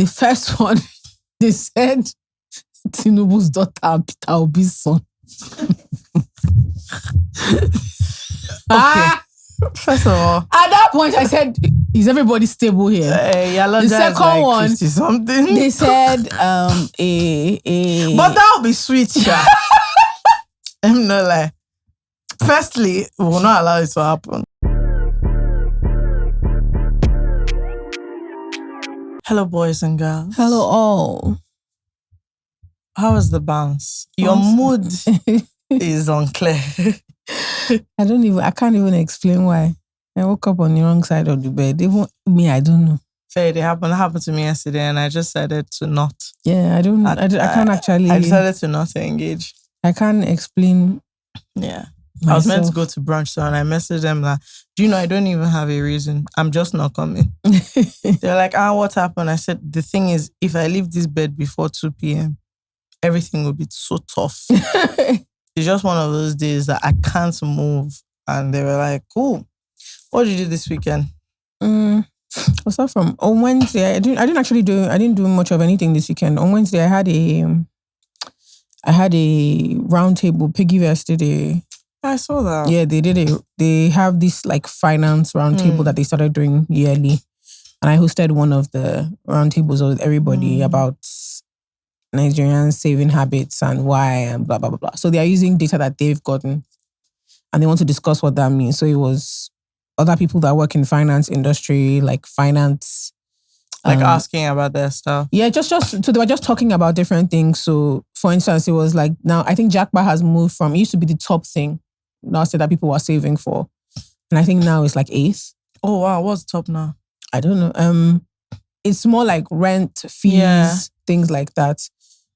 The first one, they said Tinubu's daughter Peter Obi's son. First of all, at that point, I said, "Is everybody stable here?" The second like one, 50 something. They said, But that would be sweet, yeah. I'm not like. Firstly, we will not allow it to happen. Hello, boys and girls. Hello, all. How was the bounce? Your mood is unclear. I can't even explain why. I woke up on the wrong side of the bed. Even me, I don't know. Fair, it happened to me yesterday, and I just decided to not. Yeah, I don't. I can't actually. I decided to not engage. I can't explain. Yeah, myself. I was meant to go to brunch, so and I messaged them like, "Do you know I don't even have a reason. I'm just not coming." They're like, what happened? I said, the thing is, if I leave this bed before 2 p.m., everything will be so tough. It's just one of those days that I can't move. And they were like, cool. What did you do this weekend? Aside from on Wednesday, I didn't do much of anything this weekend. On Wednesday, I had a round table. Piggyverse did a. I saw that. Yeah, they have this like finance round table that they started doing yearly. And I hosted one of the round tables with everybody about Nigerian saving habits and why and blah, blah, blah, blah. So they are using data that they've gotten and they want to discuss what that means. So it was other people that work in finance industry, like finance. Like asking about their stuff. Yeah, just so they were just talking about different things. So for instance, it was like now I think Jackpot has moved from, it used to be the top thing. Now said that people were saving for. And I think now it's like 8th. Oh wow, what's top now? I don't know. It's more like rent, fees, things like that.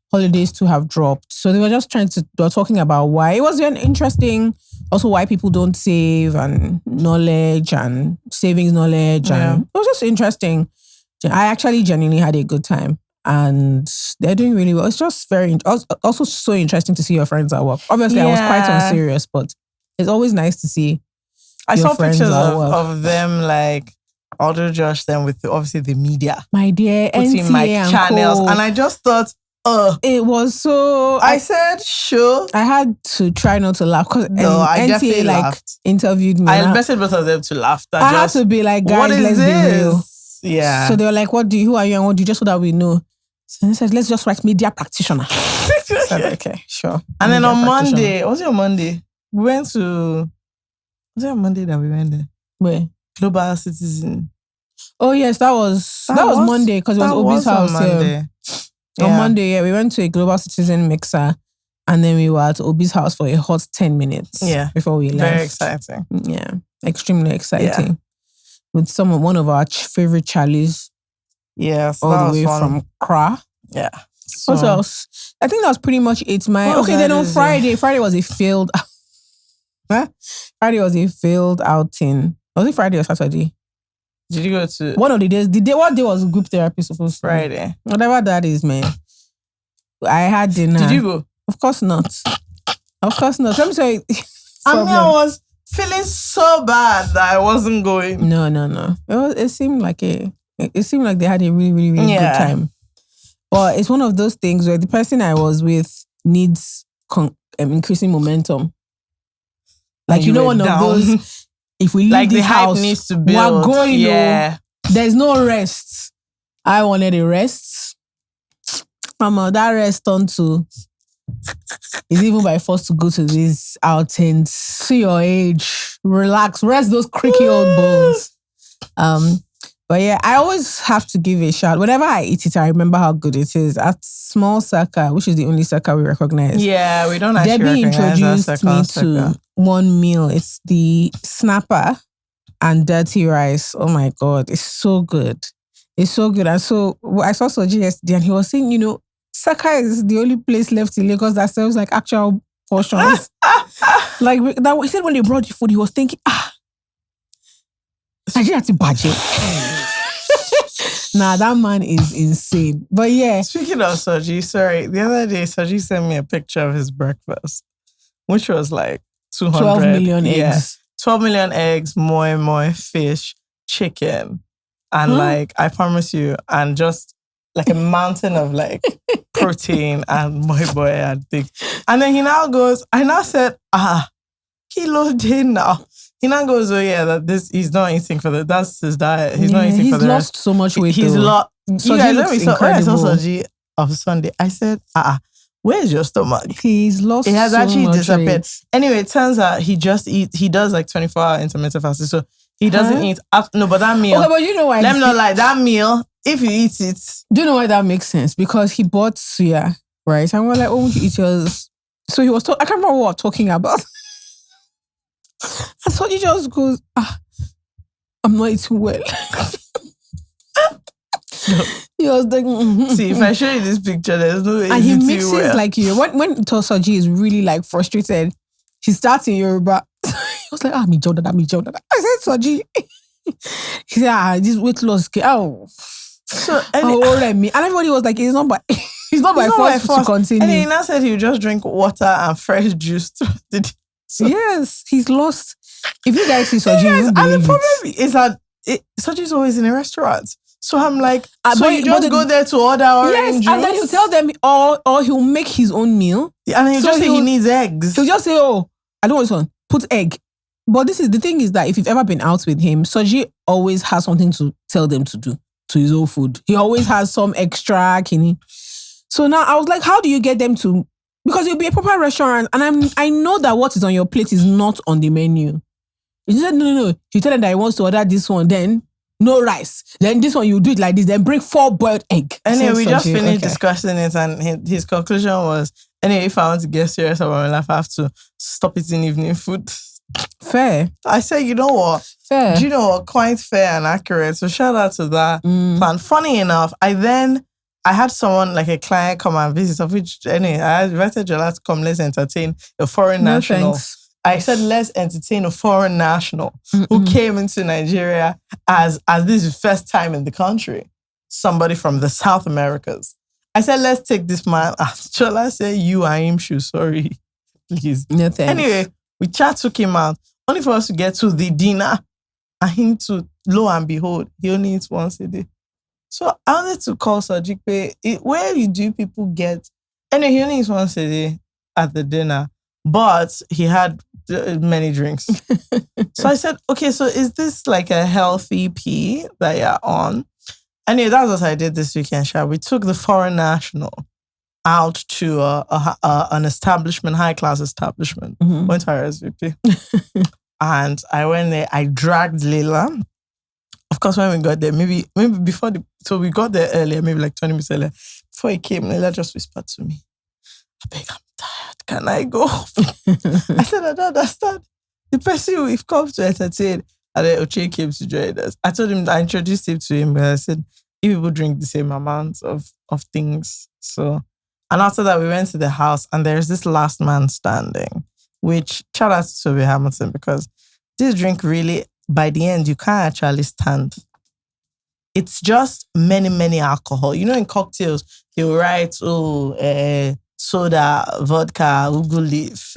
Holidays too have dropped. So they were just they were talking about why. It was very interesting. Also why people don't save and knowledge and savings knowledge. And it was just interesting. I actually genuinely had a good time. And they're doing really well. It's just also so interesting to see your friends at work. Obviously, I was quite unserious, but it's always nice to see I your saw friends pictures at work. of them like Auto Josh them with obviously the media. My dear, putting my channels. And I just thought, it was so... I said, sure. I had to try not to laugh because I definitely laughed. Interviewed me. I messaged both of them to laugh. I had to be like, guys, let's be real. Yeah. So they were like, who are you and what do you, just so that we know. So they said, let's just write media practitioner. I said, okay, sure. And then on Monday, was it on Monday? We went to... Was it on Monday that we went there? Where? Global Citizen. Oh yes, that was Monday because it was Obi's house. On Monday. On Monday, we went to a Global Citizen mixer and then we were at Obi's house for a hot 10 minutes before we left. Very exciting. Yeah, extremely exciting. Yeah. With one of our favorite Charlies. Yes, all the way from Kra. Yeah. So, what else? I think that was pretty much it. Then on Friday was a failed... Friday was a failed outing. Was it Friday or Saturday? Did you go to... One of the days. What day was group therapy supposed to be? Friday. Whatever that is, man. I had dinner. Did you go? Of course not. Of course not. Let me tell you. I was feeling so bad that I wasn't going. No. It seemed like they had a really, really, really good time. But it's one of those things where the person I was with needs increasing momentum. Like, you know, one of those, if we leave like this the house, hype needs to build. we're going, yeah. There's no rest. I wanted a rest. Mama, that rest on to, is even by force to go to these outings, see your age, relax, rest those creaky old bones. But yeah, I always have to give a shout. Whenever I eat it, I remember how good it is. At Small Circa, which is the only Circa we recognize. Yeah, we don't actually Debbie recognize introduced me to one meal. It's the snapper and dirty rice. Oh my God, it's so good. It's so good. And so I saw Soji yesterday and he was saying, Circa is the only place left in Lagos that serves like actual portions. Like that, he said when they brought the food, he was thinking, Nigeria to budget. Nah, that man is insane. But yeah. Speaking of Soji, sorry, the other day Soji sent me a picture of his breakfast, which was like 200. 12 million eggs. 12 million eggs, moi, fish, chicken. And like, I promise you, and just like a mountain of like protein and boy and thing. And then he now goes, I now said, kilo day now. He now goes, oh yeah, that this he's not eating for that's his diet. He's not eating for the rest. He's lost so much weight. He's lost. You guys, when I saw Soji of Sunday, I said, where's your stomach? He's lost. It has so actually much disappeared. weight. Anyway, it turns out he does like 24-hour intermittent fasting. So he doesn't eat no, but that meal. Okay, but you know why? Let me not lie, that meal, if you eat it. Do you know why that makes sense? Because he bought suya, right? And we're like, oh, won't you eat yours? So he was I can't remember what we were talking about. And so he just goes, I'm not eating well. He was like, See, if I show you this picture, there's no way. And he mixes like you. When Tosoji is really like frustrated, he starts in Yoruba. He was like, me Jordan. I said, Soji. He said, this weight loss. So and everybody was like, it's not by force to continue. And he now said he would just drink water and fresh juice. Yes, he's lost. If you guys see Soji, yes, and the problem is that Soji's always in a restaurant. So I'm like, so you just go there to order orange juice? And then he'll tell them, or he'll make his own meal. And he'll just say he needs eggs. He'll just say, oh, I don't want this one. Put egg. But the thing is that if you've ever been out with him, Soji always has something to tell them to do to his own food. He always has some extra kidney. So now I was like, how do you get them to? Because it'll be a proper restaurant, and I know that what is on your plate is not on the menu. You said no. You tell them that he wants to order this one, then no rice. Then this one you do it like this. Then bring 4 boiled egg. Anyway, we just finished discussing it, and his conclusion was, anyway, if I want to get serious about my life, I have to stop eating evening food. Fair. I said, you know what? Fair. Do you know what? Quite fair and accurate. So shout out to that plan. Funny enough, I had someone, like a client, come and visit, of which, anyway, I invited Jola to come, let's entertain a foreign national. Thanks. I said, let's entertain a foreign national who came into Nigeria as this is first time in the country. Somebody from the South Americas. I said, let's take this man. Jola said, you are him, sorry. Please. No thanks. Anyway, we took him out, only for us to get to the dinner. And him to, lo and behold, he only eats once a day. So I wanted to call Sajikpe, where do people get... Anyway, he only eats once a day at the dinner, but he had many drinks. So I said, okay, so is this like a healthy pee that you're on? Anyway, that's what I did this weekend, Sha. We took the foreign national out to an establishment, high-class establishment. Went to RSVP. And I went there, I dragged Leila. Of course, when we got there, maybe before so we got there earlier, maybe like 20 minutes earlier. Before he came, Leila just whispered to me, I beg, I'm tired. Can I go? I said, I don't understand. The person we've come to entertain, and then Oche came to join us. I told him, I introduced him to him, but I said, if people drink the same amount of things. So, and after that, we went to the house, and there's this last man standing, which shout out to Toby Hamilton, because this drink really, by the end, you can't actually stand. It's just many, many alcohol. You know, in cocktails, he'll write, soda, vodka, ugu leaf,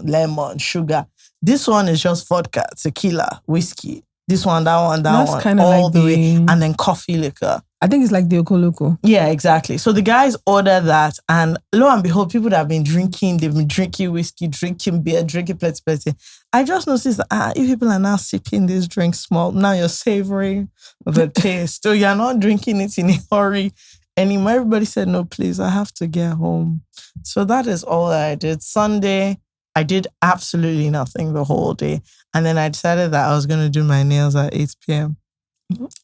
lemon, sugar. This one is just vodka, tequila, whiskey. This one, that one, That's one, kind of all like the way. And then coffee liquor. I think it's like the Okoloko. Yeah, exactly. So the guys order that, and lo and behold, people that have been drinking, they've been drinking whiskey, drinking beer, drinking plenty. I just noticed that if people are now sipping this drink small, now you're savoring the taste. So you're not drinking it in a hurry anymore. Everybody said, no, please, I have to get home. So that is all that I did. Sunday, I did absolutely nothing the whole day. And then I decided that I was going to do my nails at 8 p.m.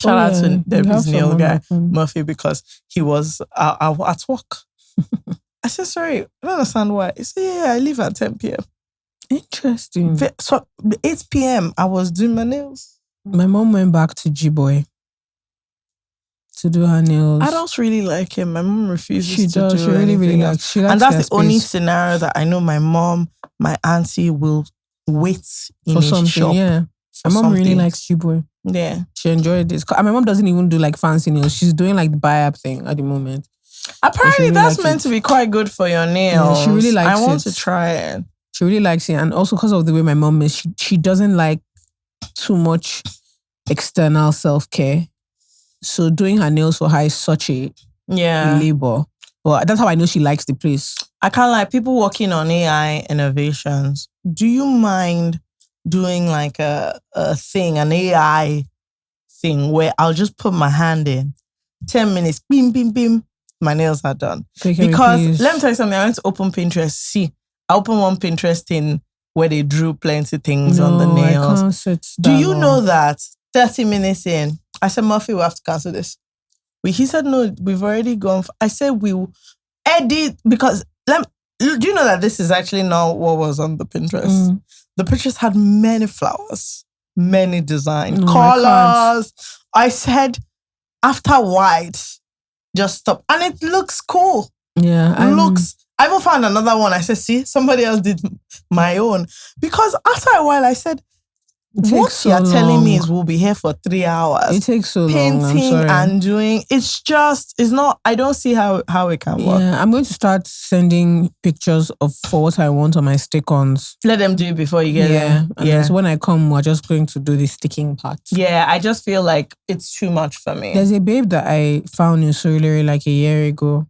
Shout out to Debbie's nail guy, Murphy, because he was at work. I said, sorry, I don't understand why. He said, yeah, I leave at 10 p.m. Interesting. So 8 p.m., I was doing my nails. My mom went back to G-Boy to do her nails. I don't really like him. My mom refuses to do She really likes. She likes, and that's the only scenario that I know my mom, my auntie will wait in for something. Shop. Yeah, my mom really likes G-Boy. Yeah, she enjoyed this. My mom doesn't even do like fancy nails. She's doing like the buy-up thing at the moment. Apparently, really that's meant to be quite good for your nails. Yeah, she really likes it. I want to try it. She really likes it, and also because of the way my mom is, she doesn't like too much external self-care. So doing her nails for her is such a labor. But that's how I know she likes the place. I can't lie. People working on AI innovations, do you mind doing like a thing, an AI thing where I'll just put my hand in, 10 minutes, bim, bim, bim, my nails are done. Because let me tell you something, I went to open Pinterest. See, I opened one Pinterest thing where they drew plenty things on the nails. I can't sit Do that you long. know that 30 minutes in, I said, Murphy, we have to cancel this. He said, no, we've already gone. I said, we will edit because do you know that this is actually not what was on the Pinterest? The Pinterest had many flowers, many designs, colors. I said, after white, just stop. And it looks cool. Yeah. I even found another one. I said, see, somebody else did my own. Because after a while, I said, what you're telling me is we'll be here for 3 hours. It takes so long. Painting and doing. It's not, I don't see how it can work. Yeah, I'm going to start sending pictures for what I want on my stick-ons. Let them do it before you get there. Yeah. So when I come, we're just going to do the sticking part. Yeah, I just feel like it's too much for me. There's a babe that I found in Surulere like a year ago.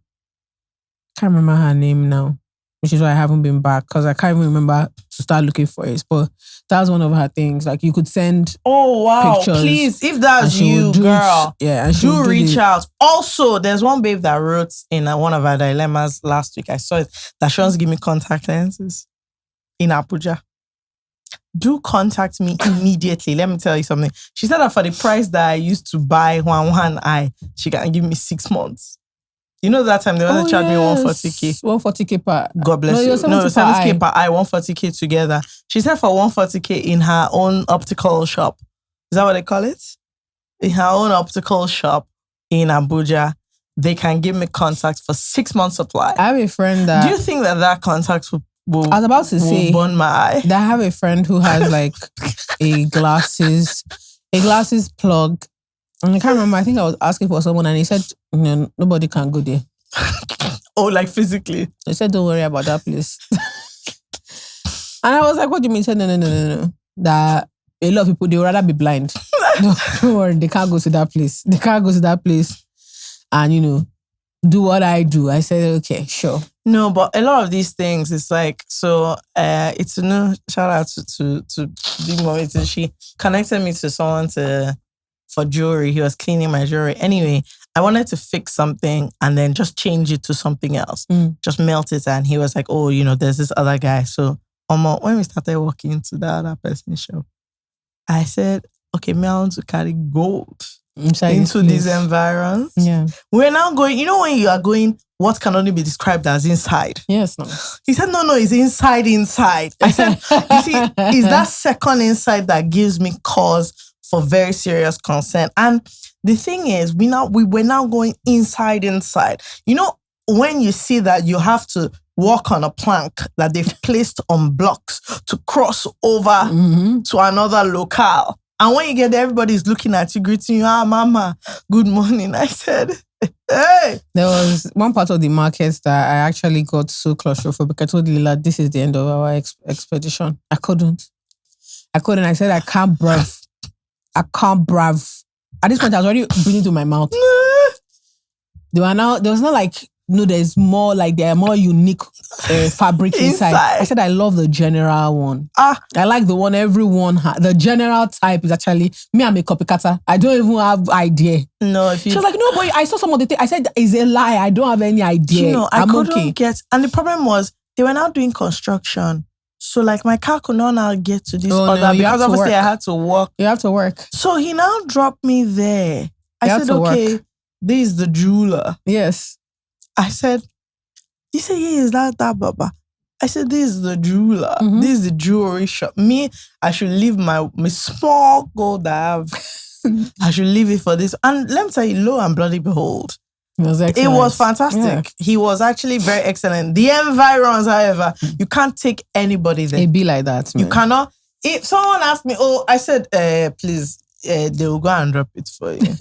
Can't remember her name now, which is why I haven't been back because I can't even remember to start looking for it. But that was one of her things. Like you could send pictures. Please, if that's you, girl, and do reach out. Also, there's one babe that wrote in one of our dilemmas last week. I saw it that she wants to give me contact lenses in Abuja. Do contact me immediately. Let me tell you something. She said that for the price that I used to buy one eye, she can give me 6 months. You know that time they wanted to charge me 140k. 140k per. God bless you. No, 70k per eye, 140k together. She said for 140k in her own optical shop. Is that what they call it? In her own optical shop in Abuja, they can give me contacts for 6 months supply. I have a friend that. Do you think that contact will I was about to say burn my eye? That I have a friend who has like a glasses plug. And I can't remember. I think I was asking for someone and he said, nobody can go there. Oh, like physically? He said, don't worry about that place. And I was like, what do you mean? He said, no. That a lot of people, they would rather be blind. No, don't worry, they can't go to that place. They can't go to that place and, do what I do. I said, okay, sure. No, but a lot of these things, it's like, so it's a shout out to Big Mommy. She connected me to someone for jewelry. He was cleaning my jewelry. Anyway, I wanted to fix something and then just change it to something else. Just melt it. And he was like, oh, there's this other guy. So when we started walking into the other person's shop, I said, okay, me, I want to carry gold into these environs. Yeah. We're now going, when you are going, what can only be described as inside? Yes, no. He said, no, it's inside. I said, you see, it's that second inside that gives me cause for very serious concern. And the thing is, we're now going inside. When you see that you have to walk on a plank that they've placed on blocks to cross over to another locale. And when you get there, everybody's looking at you, greeting you, mama, good morning. I said, hey. There was one part of the market that I actually got so claustrophobic. I told Lila, this is the end of our expedition. I couldn't. I said, I can't brave. At this point, I was already breathing to my mouth. There was not like, there's more like, there are more unique fabric inside. I said, I love the general one. I like the one everyone has. The general type is actually, me, I'm a copycatter. I don't even have idea. No, she was like, no, boy, I saw some of the things. I said, it's a lie. I don't have any idea. I couldn't get, and the problem was, they were now doing construction. So like my car could not now get to this because obviously I had to walk. You have to work. So he now dropped me there. I said, okay, this is the jeweler. Yes. I said, he said, yeah, is that Baba? I said, this is the jeweler. This is the jewelry shop. Me, I should leave my small gold I have. I should leave it for this. And let me tell you, lo and bloody behold, it was fantastic. Yeah. He was actually very excellent. The environs, however, you can't take anybody there. It be like that, man. You cannot. If someone asked me, I said, please, they will go and drop it for you.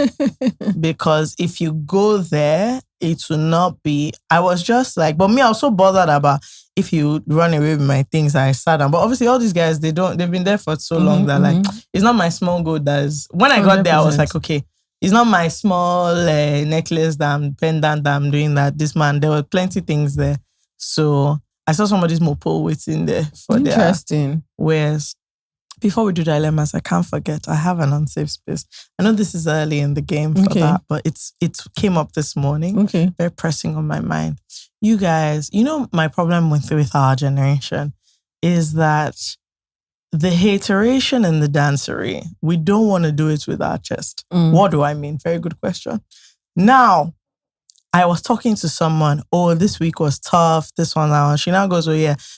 Because if you go there, it will not be. I was just like, but me, I was so bothered about if you run away with my things, I sat down. But obviously, all these guys, they've been there for so long that like, it's not my small goal. When I got there, I was like, okay, It's not my small necklace pendant that I'm doing that. This man, there were plenty things there. So I saw somebody's mopo waiting there for Interesting. Whereas before we do dilemmas, I can't forget, I have an unsafe space. I know this is early in the game for that, but it came up this morning. Okay. Very pressing on my mind. You guys, my problem with our generation is that the hateration and the dancery, we don't want to do it with our chest. What do I mean? Very good question. Now, I was talking to someone, this week was tough, this one, that one. She now goes,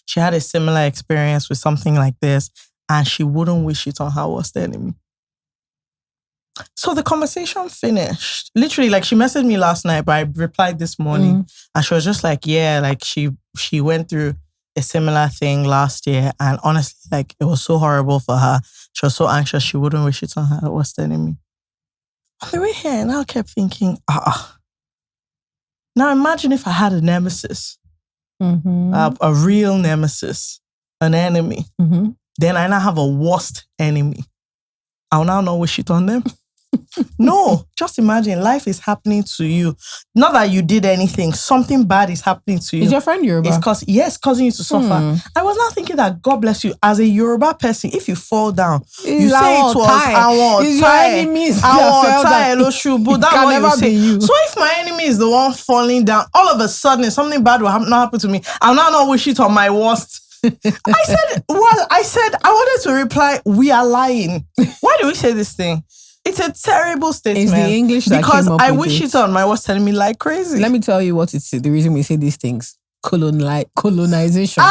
she had a similar experience with something like this, and she wouldn't wish it on her worst enemy. So the conversation finished. Literally, like, she messaged me last night, but I replied this morning, and she was just like, she went through a similar thing last year, and honestly, like, it was so horrible for her. She was so anxious, she wouldn't wish it on her worst enemy. On the way here, and I kept thinking, now imagine if I had a nemesis, a real nemesis, an enemy. Then I now have a worst enemy. I'll now not wish it on them. No, just imagine life is happening to you. Not that you did anything. Something bad is happening to you. Is your friend Yoruba? It's causing you to suffer. I was not thinking that God bless you. As a Yoruba person, if you fall down, you say it was I want you. So if my enemy is the one falling down, all of a sudden something bad will not happen to me. I'll now not wish it on my worst. I wanted to reply, we are lying. Why do we say this thing? It's a terrible statement. It's the English that because came up I with wish it on my was telling me like crazy. Let me tell you what it's the reason we say these things. Colonization.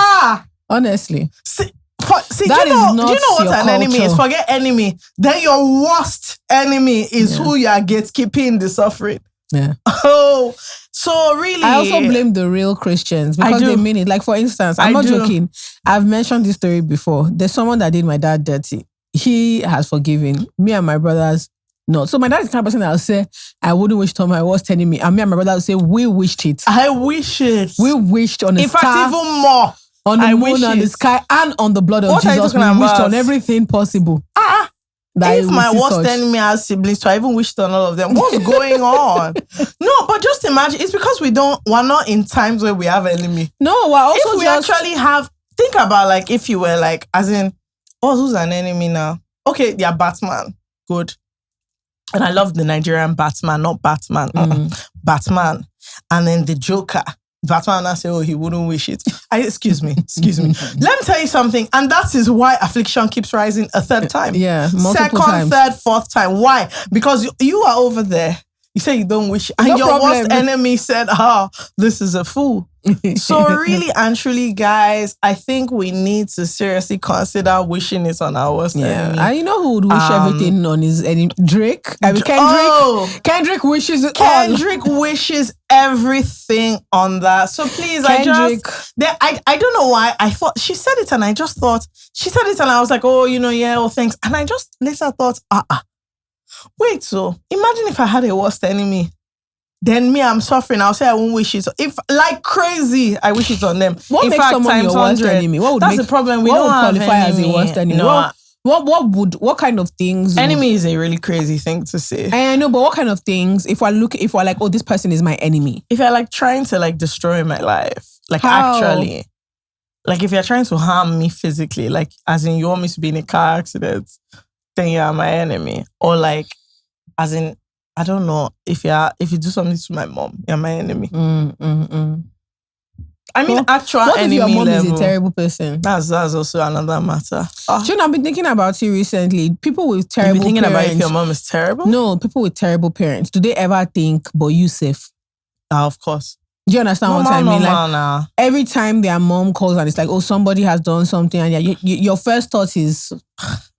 Honestly. Do you know what an enemy is? Forget enemy. Then your worst enemy is who you are gatekeeping the suffering. Yeah. Oh, so really, I also blame the real Christians because they mean it. Like, for instance, I'm not joking. I've mentioned this story before. There's someone that did my dad dirty. He has forgiven me and my brothers. No. So my dad is the kind of person that will say, I wouldn't wish it on my worst enemy. And me and my brother will say, we wished it. I wish it. We wished on a star. In fact, even more. On the moon, on the sky, and on the blood of Jesus. We wished on everything possible. If my worst enemy has siblings, so I even wished on all of them. What's going on? No, but just imagine, it's because we're not in times where we have enemy. No, we're also if we actually have, think about like, if you were like, as in, who's an enemy now? Okay, yeah, Batman. Good. And I love the Nigerian Batman, not Batman. Batman. And then the Joker. Batman now say, he wouldn't wish it. Excuse me. Let me tell you something. And that is why affliction keeps rising a third time. Yeah, multiple times. Second, third, fourth time. Why? Because you are over there. You say you don't wish it. And your worst enemy said, this is a fool. So really and truly, guys, I think we need to seriously consider wishing it on our worst enemy. And you know who would wish everything on his enemy? Drake. Kendrick. Kendrick wishes it Kendrick wishes everything on that. So please, I don't know why. I thought she said it and I just thought, she said it and I was like, thanks. And I just later thought, wait, so imagine if I had a worst enemy. Then me, I'm suffering. I'll say I won't wish it. If like crazy, I wish it on them. What makes someone your worst enemy? That's the problem. We don't qualify as a worst enemy. No, what kind of things? Enemy is a really crazy thing to say. I know, but what kind of things? If we're like, this person is my enemy. If you're like trying to like destroy my life, like actually, like if you're trying to harm me physically, like as in you want me to be in a car accident, then you're my enemy. Or like, as in, I don't know, if you do something to my mom, you're my enemy. I mean, actual what enemy if your mom level. is a terrible person? That's also another matter. I've been thinking about you recently. People with terrible parents. You've been thinking about if your mom is terrible? No, people with terrible parents. Do they ever think, but you safe? Of course. Do you understand what I mean? Like every time their mom calls and it's like, somebody has done something, and your first thought is,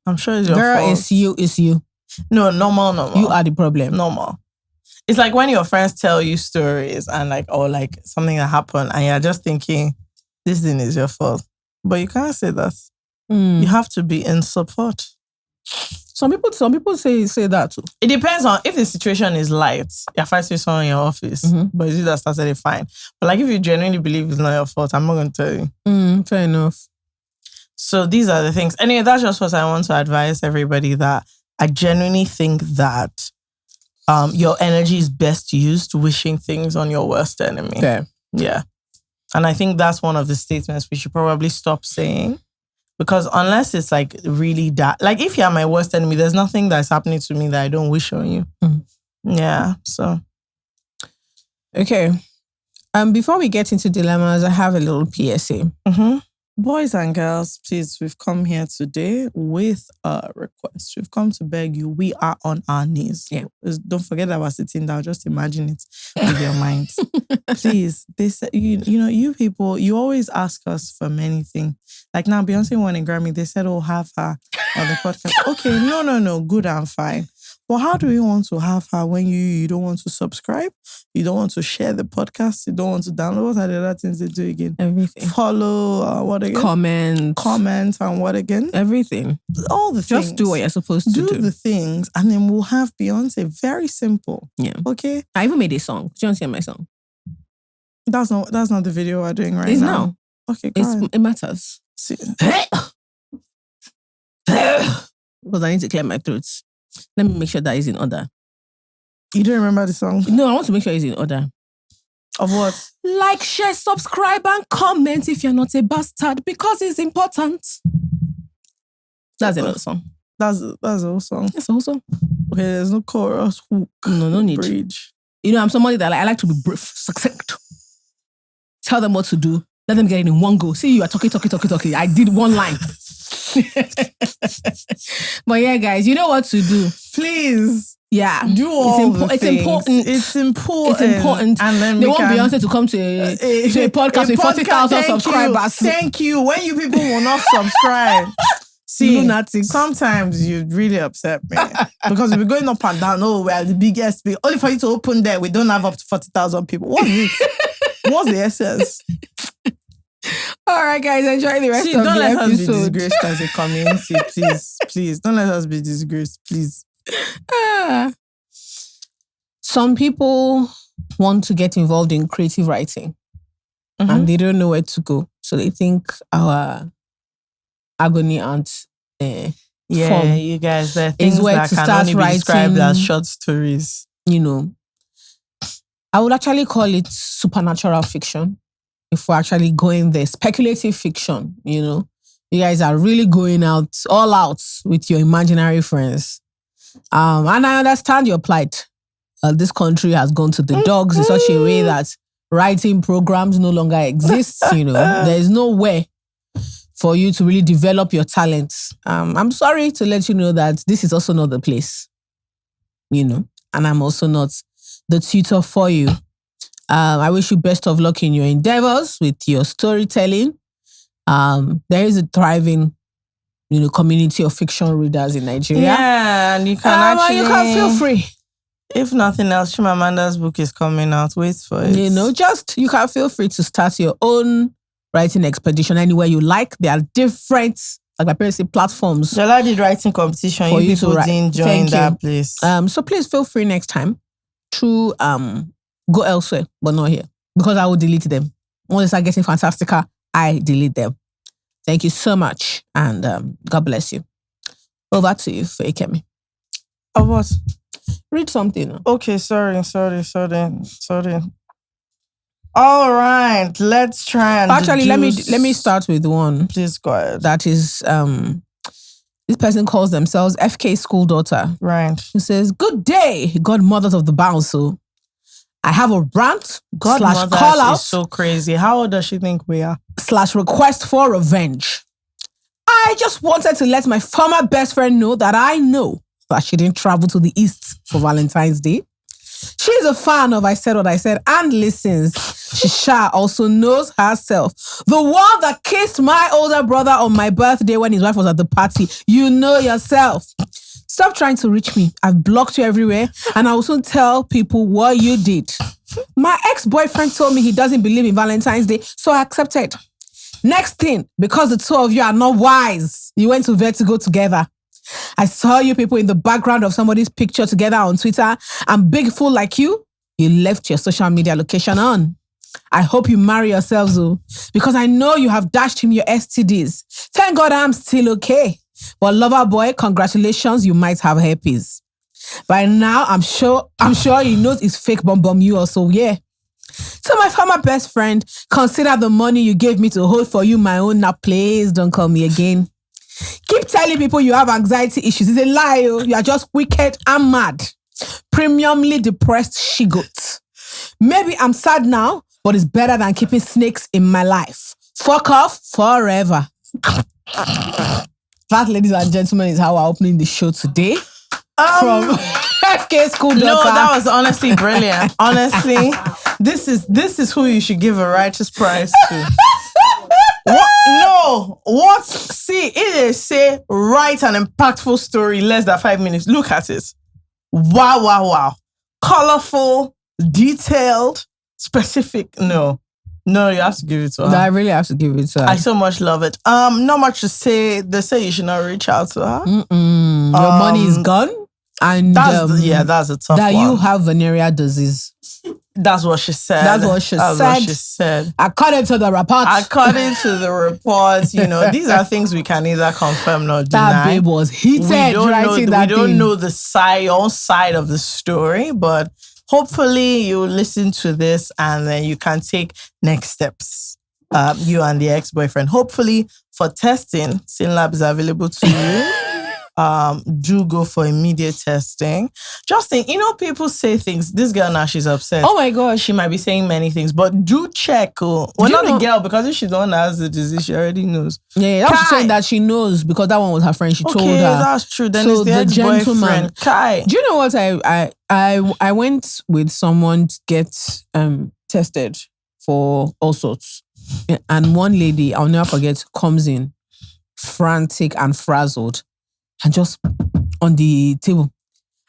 I'm sure it's your girl, fault. it's you. No, normal. You are the problem. Normal. It's like when your friends tell you stories and like, or like something that happened and you're just thinking, this thing is your fault. But you can't say that. You have to be in support. Some people say that too. It depends on if the situation is light. You're fighting with someone in your office, but it's you that started it, fine. But like if you genuinely believe it's not your fault, I'm not going to tell you. Fair enough. So these are the things. Anyway, that's just what I want to advise everybody, that I genuinely think that your energy is best used wishing things on your worst enemy. Fair. Yeah. And I think that's one of the statements we should probably stop saying. Because unless it's like really like if you're my worst enemy, there's nothing that's happening to me that I don't wish on you. Yeah. So. Okay. Before we get into dilemmas, I have a little PSA. Boys and girls, please, we've come here today with a request. We've come to beg you. We are on our knees. Yeah. Don't forget that we're sitting down. Just imagine it with your mind. Please, they said, you people, you always ask us for many things. Like now, Beyonce won a Grammy. They said, have her on the podcast. Okay, no, good and fine. But how do we want to have her when you don't want to subscribe? You don't want to share the podcast? You don't want to download? What are the other things they do again? Everything. Follow, what again? Comment, and what again? Everything. All the things. Just do what you're supposed to do. Do the things, and then we'll have Beyonce. Very simple. Yeah. Okay? I even made a song. Do you want to hear my song? That's not the video we're doing right now. Okay, it matters. See. Because I need to clear my throat. Let me make sure that is in order. You don't remember the song? No, I want to make sure it's in order. Of what? Like, share, subscribe, and comment if you're not a bastard because it's important. That's another song. That's the whole song. That's the whole song. Okay, there's no chorus, hook. No need. Bridge. I'm somebody that I like to be brief, succinct. Tell them what to do. Let them get it in one go. See, you are talking. I did one line. But yeah, guys, you know what to do. Please. Yeah. Do all the it's things. important. It's important. It's important. And then they want Beyonce to come to a podcast with 40,000 subscribers. Thank you. When you people will not subscribe. See, lunatics. Sometimes you really upset me. Because we're going up and down. Oh, we're the biggest. Only for you to open there, we don't have up to 40,000 people. What's it? What's the essence? All right, guys, enjoy the rest of the episode. Don't let us be disgraced as a community, please. Don't let us be disgraced, please. Some people want to get involved in creative writing and they don't know where to go. So they think our agony aunt form you guys, there are things where that to can start only be writing, described as short stories. I would actually call it supernatural fiction. If we're actually going there, speculative fiction, you guys are really going all out with your imaginary friends. And I understand your plight. This country has gone to the dogs in such a way that writing programs no longer exist. There is no way for you to really develop your talents. I'm sorry to let you know that this is also not the place, and I'm also not the tutor for you. I wish you best of luck in your endeavors with your storytelling. There is a thriving, community of fiction readers in Nigeria. Yeah, and you can you can feel free. If nothing else, Chimamanda's book is coming out. Wait for it. You can feel free to start your own writing expedition anywhere you like. There are different, like my parents say, platforms. Jola did writing competition. You people didn't join that place. So please feel free next time to go elsewhere, but not here. Because I will delete them. Once they start getting fantastical, I delete them. Thank you so much. And God bless you. Over to you, Fekemi. Oh, what? Read something. Okay, sorry. All right, let's try and actually let me start with one. Please go ahead. That is this person calls themselves FK School Daughter. Right. Who says, "Good day, godmothers of the bounce. So I have a rant / call out. Is so crazy. How old does she think we are? / request for revenge. I just wanted to let my former best friend know that I know that she didn't travel to the East for Valentine's Day. She's a fan of I Said What I Said and listens. She also knows herself. The one that kissed my older brother on my birthday when his wife was at the party. You know yourself. Stop trying to reach me. I've blocked you everywhere and I will soon tell people what you did. My ex-boyfriend told me he doesn't believe in Valentine's Day, so I accepted. Next thing, because the two of you are not wise, you went to Vertigo together. I saw you people in the background of somebody's picture together on Twitter, and big fool like you left your social media location on. I hope you marry yourselves, though, because I know you have dashed him your STDs. Thank God I'm still okay. But lover boy, congratulations, you might have herpes. By now, I'm sure he knows it's fake bum you also, yeah. So my former best friend, consider the money you gave me to hold for you my own. Now please don't call me again. Keep telling people you have anxiety issues. It's a lie. You are just wicked and mad. Premiumly depressed she-goat. Maybe I'm sad now, but it's better than keeping snakes in my life. Fuck off forever. That, ladies and gentlemen, is how we're opening the show today. From FK School Daughter. No, that was honestly brilliant. Honestly, this is who you should give a righteous prize to. What? No. What? See, it is say write an impactful story less than 5 minutes. Look at it. Wow. Colorful, detailed, specific. No, you have to give it to her. No, I really have to give it to her. I so much love it. Not much to say. They say you should not reach out to her. Your money is gone. And that's a tough that one. you have venereal disease. That's what she said. That's what she said. According to the report. These are things we can either confirm nor deny. That babe was heated writing that thing. We don't know your own side of the story, but hopefully you listen to this and then you can take next steps. You and the ex-boyfriend. Hopefully for testing, SynLab is available to you. Do go for immediate testing. Justin, people say things. This girl now, she's upset. Oh my gosh. She might be saying many things, but do check. Well, not the girl, because if she's the one that has the disease, she already knows. Yeah, that's saying that she knows because that one was her friend. She told her. That's true. Then it's the ex-boyfriend. Kai. Do you know what? I went with someone to get tested for all sorts. And one lady, I'll never forget, comes in frantic and frazzled. And just on the table,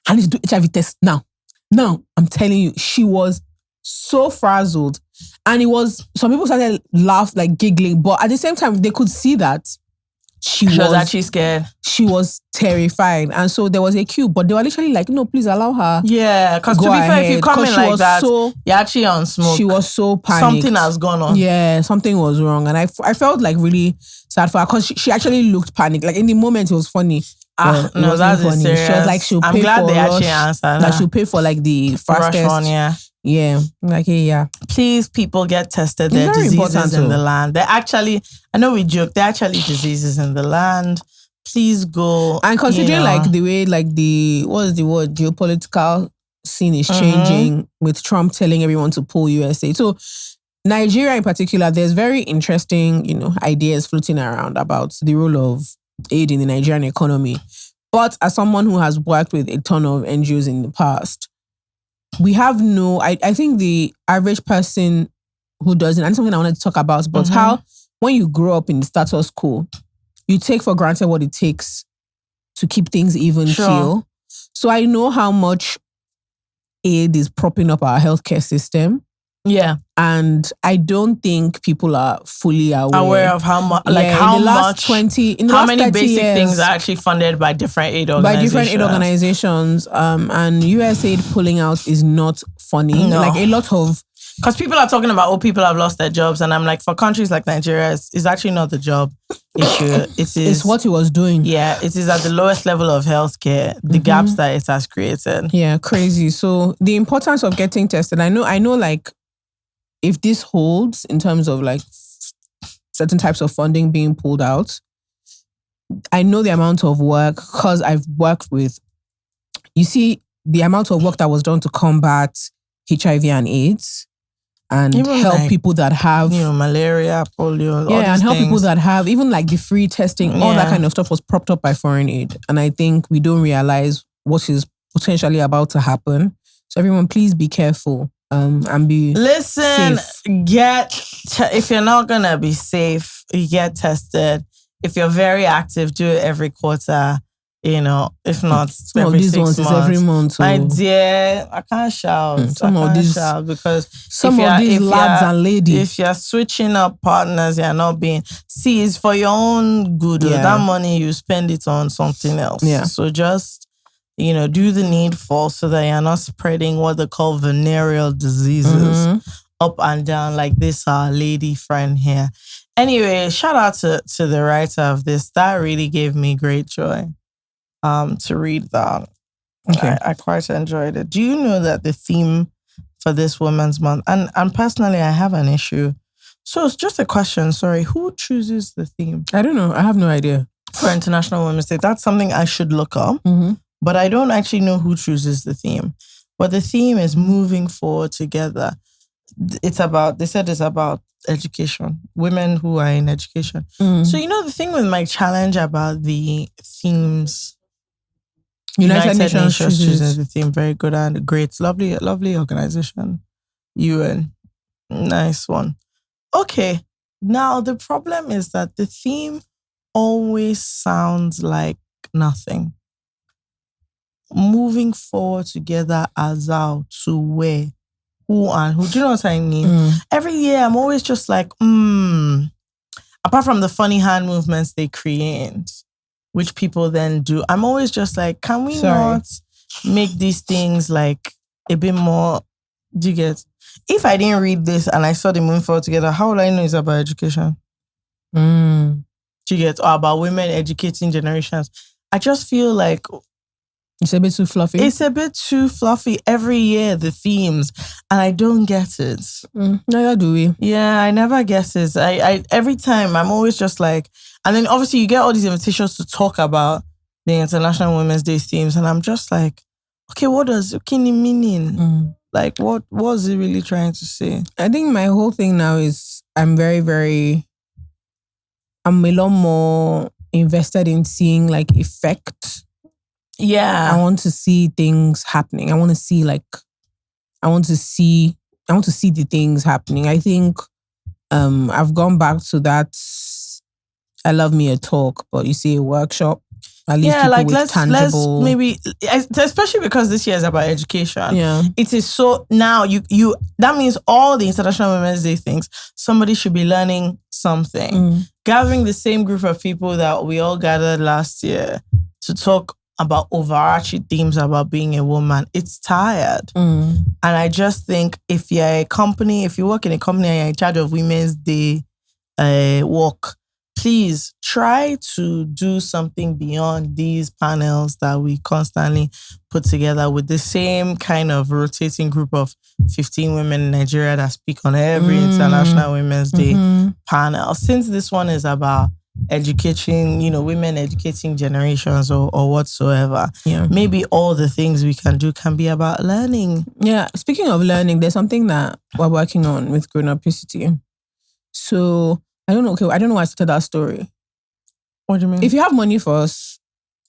I need to do HIV test now. Now, I'm telling you, she was so frazzled. And some people started laughing, like giggling, but at the same time, they could see that she was actually scared. She was terrified. And so there was a queue, but they were literally like, no, please allow her. Yeah, because to be fair, if you come in like that, you're actually on smoke. She was so panicked. Something has gone on. Yeah, something was wrong. And I felt like really sad for her because she actually looked panicked. Like in the moment, it was funny. No, that's funny. Serious. She was like, she'll pay glad for they rush, actually answered. Like she'll pay for like the fastest one, yeah. Yeah. Like, yeah. Please, people, get tested. There are diseases in the land. They're actually, I know we joke, there are actually diseases in the land. Please go. And considering like the way like what is the word, geopolitical scene is changing with Trump telling everyone to pull USA. So Nigeria in particular, there's very interesting, ideas floating around about the role of aid in the Nigerian economy. But as someone who has worked with a ton of NGOs in the past, we have I think the average person who doesn't, and something I wanted to talk about, but how when you grow up in the status quo, you take for granted what it takes to keep things even keel. So I know how much aid is propping up our healthcare system. Yeah. And I don't think people are fully aware of how much, how many basic things are actually funded by different aid organizations. And USAID pulling out is not funny. No. Like a lot of, because people are talking about, people have lost their jobs. And I'm like, for countries like Nigeria, it's actually not the job issue. It's what he was doing. Yeah, it is at the lowest level of healthcare, the gaps that it has created. Yeah, crazy. So the importance of getting tested, I know like, if this holds in terms of like certain types of funding being pulled out, I know the amount of work, because I've worked with, the amount of work that was done to combat HIV and AIDS and even help people that have malaria, polio, and help people that have even like the free testing, all that kind of stuff was propped up by foreign aid. And I think we don't realize what is potentially about to happen. So everyone, please be careful. And be safe. If you're not gonna be safe, you get tested. If you're very active, do it every quarter. If not, every 6 months. Is every month. My dear, I can't shout. Because some of these lads and ladies, if you're switching up partners, you're not being. See, it's for your own good. Yeah. That money you spend it on something else. Yeah. So just. Do the needful so that you're not spreading what they call venereal diseases up and down like this lady friend here. Anyway, shout out to the writer of this. That really gave me great joy to read that. Okay. I quite enjoyed it. Do you know that the theme for this Women's Month, and personally, I have an issue. So it's just a question. Sorry, who chooses the theme? I don't know. I have no idea. For International Women's Day, that's something I should look up. Mm-hmm. But I don't actually know who chooses the theme. But the theme is moving forward together. They said it's about education, women who are in education. So, the thing with my challenge about the themes, United Nations chooses the theme, very good and great, lovely organization, UN, nice one. Okay, now the problem is that the theme always sounds like nothing. Moving forward together as out to where, who and who. Do you know what I mean? Every year I'm always just like, apart from the funny hand movements they create, which people then do, I'm always just like, can we not make these things like a bit more, do you get? If I didn't read this and I saw them moving forward together, how would I know it's about education? Do you get? Or about women educating generations. I just feel like it's a bit too fluffy. It's a bit too fluffy every year, the themes, and I don't get it. Neither do we. Yeah, I never get it. I every time I'm always just like, and then obviously you get all these invitations to talk about the International Women's Day themes, and I'm just like, okay, what does Kini meaning? Like, what was it really trying to say? I think my whole thing now is I'm a lot more invested in seeing like effect. Yeah. I want to see things happening. I want to see the things happening. I think I've gone back to that. I love me a talk, but you see a workshop. At least let's maybe, especially because this year is about education. Yeah. It is so now you that means all the International Women's Day things, somebody should be learning something. Gathering the same group of people that we all gathered last year to talk about overarching themes about being a woman, it's tired. And I just think if you work in a company and you're in charge of Women's Day work, please try to do something beyond these panels that we constantly put together with the same kind of rotating group of 15 women in Nigeria that speak on every International Women's Day panel. Since this one is about educating, women educating generations or whatsoever. Yeah. Maybe all the things we can do can be about learning. Yeah. Speaking of learning, there's something that we're working on with Grown-Upicity. So I don't know why I started that story. What do you mean? If you have money for us,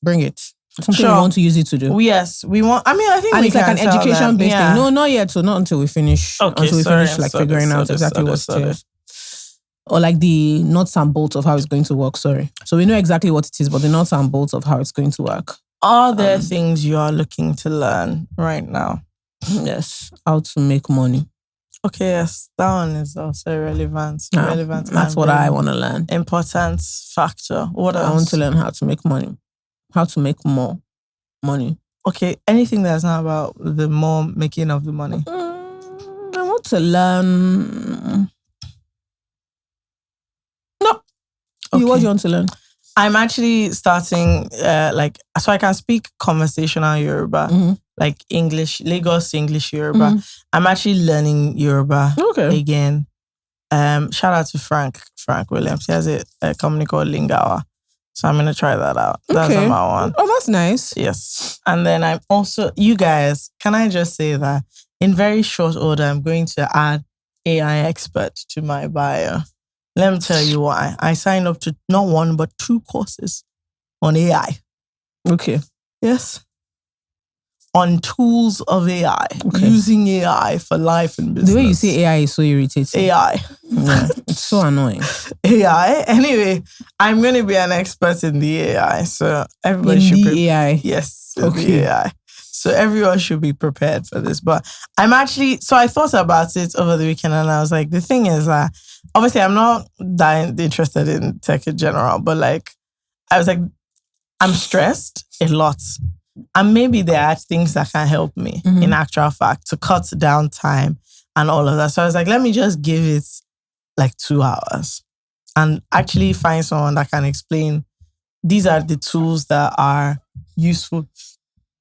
bring it. Something we want to use it to do. Yes, we want. I think and we it's can like an education-based thing. No, not yet. So not until we finish. Okay, figuring out exactly what it is. Or like the nuts and bolts of how it's going to work, sorry. So we know exactly what it is, but the nuts and bolts of how it's going to work. Are there things you are looking to learn right now? Yes. How to make money. Okay, yes. That one is also relevant. That's what I want to learn. Important factor. What else? I want to learn how to make money. How to make more money. Okay, anything that's not about the more making of the money. I want to learn... Okay. What do you want to learn? I'm actually starting, so I can speak conversational Yoruba, like English, Lagos English Yoruba. I'm actually learning Yoruba again. Shout out to Frank Williams. He has a company called Lingawa. So I'm going to try that out. That's number one. Oh, that's nice. Yes. And then I'm also, you guys, can I just say that in very short order, I'm going to add AI expert to my bio. Let me tell you why. I signed up to not one, but 2 courses on AI. Okay. Yes. On tools of AI. Okay. Using AI for life and business. The way you say AI is so irritating. AI. Yeah, it's so annoying. AI. Anyway, I'm going to be an expert in the AI. So everybody should be... AI? Yes. The AI. So everyone should be prepared for this. But I'm actually... So I thought about it over the weekend and I was like, the thing is that obviously I'm not that interested in tech in general, but I was like, I'm stressed a lot. And maybe there are things that can help me in actual fact to cut down time and all of that. So I was like, let me just give it 2 hours and actually find someone that can explain these are the tools that are useful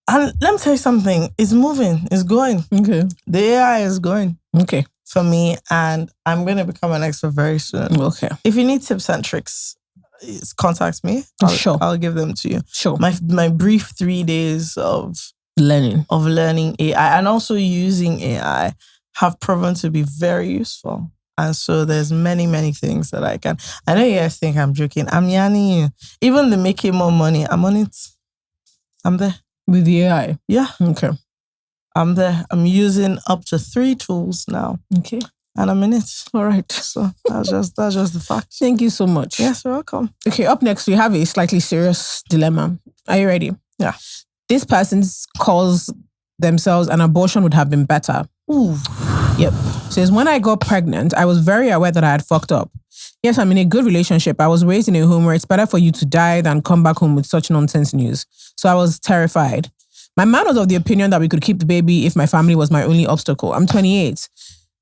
And let me tell you something. It's moving. It's going. Okay. The AI is going. Okay. For me, and I'm going to become an expert very soon. Okay. If you need tips and tricks, contact me. I'll give them to you. Sure. My brief 3 days of learning AI and also using AI have proven to be very useful. And so there's many, many things that I can. I know you guys think I'm joking. I'm yanning you. Even the making more money, I'm on it. I'm there. With the AI? Yeah. Okay. I'm there. I'm using up to 3 tools now. Okay. And I'm in it. All right. So that's just the fact. Thank you so much. Yes, you're welcome. Okay, up next, we have a slightly serious dilemma. Are you ready? Yeah. This person calls themselves an abortion would have been better. Ooh. Yep. Says, when I got pregnant, I was very aware that I had fucked up. Yes, I'm in a good relationship. I was raised in a home where it's better for you to die than come back home with such nonsense news. So I was terrified. My man was of the opinion that we could keep the baby if my family was my only obstacle. I'm 28.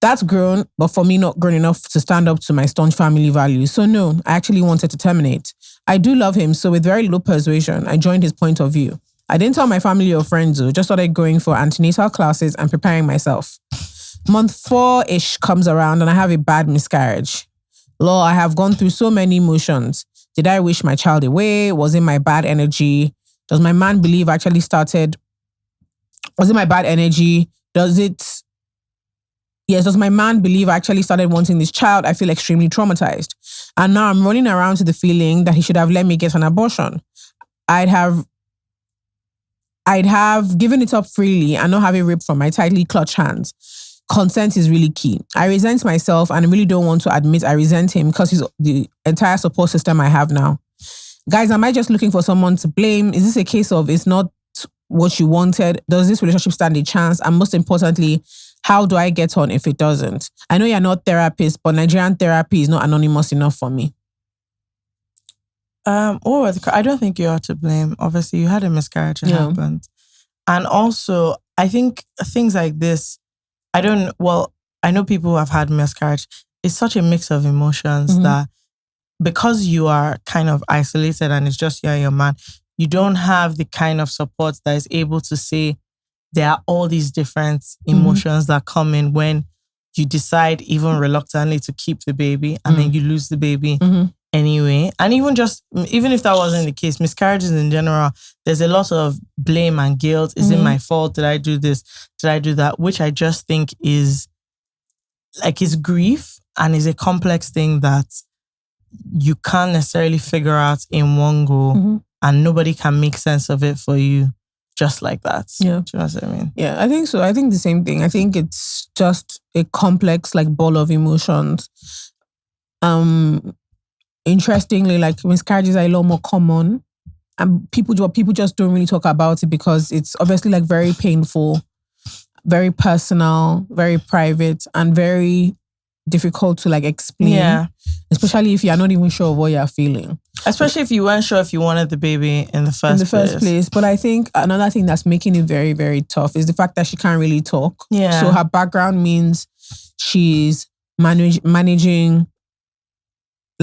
That's grown, but for me, not grown enough to stand up to my staunch family values. So no, I actually wanted to terminate. I do love him, so with very little persuasion, I joined his point of view. I didn't tell my family or friends, though, just started going for antenatal classes and preparing myself. Month 4-ish comes around and I have a bad miscarriage. Lord, I have gone through so many emotions. Did I wish my child away? Was it my bad energy? Does my man believe I actually started? Was it my bad energy? Does my man believe I actually started wanting this child? I feel extremely traumatized. And now I'm running around to the feeling that he should have let me get an abortion. I'd have given it up freely and not have it ripped from my tightly clutched hands. Consent is really key. I resent myself and I really don't want to admit I resent him because he's the entire support system I have now. Guys, am I just looking for someone to blame? Is this a case of it's not what you wanted? Does this relationship stand a chance? And most importantly, how do I get on if it doesn't? I know you're not therapists, but Nigerian therapy is not anonymous enough for me. I don't think you are to blame. Obviously, you had a miscarriage that happened. And also, I think things like this, I know people who have had miscarriage. It's such a mix of emotions that because you are kind of isolated and it's just you and your man, you don't have the kind of support that is able to say there are all these different emotions that come in when you decide even reluctantly to keep the baby and then you lose the baby anyway. And even if that wasn't the case, miscarriages in general, there's a lot of blame and guilt. Is it my fault? Did I do this? Did I do that? Which I just think is grief and is a complex thing that you can't necessarily figure out in one go and nobody can make sense of it for you just like that. Yeah. Do you know what I mean? Yeah, I think so. I think the same thing. I think it's just a complex ball of emotions. Interestingly, miscarriages are a lot more common and people just don't really talk about it because it's obviously very painful, very personal, very private and very difficult to explain. Yeah. Especially if you're not even sure of what you're feeling. Especially if you weren't sure if you wanted the baby in the first place. But I think another thing that's making it very, very tough is the fact that she can't really talk. Yeah. So her background means she's managing,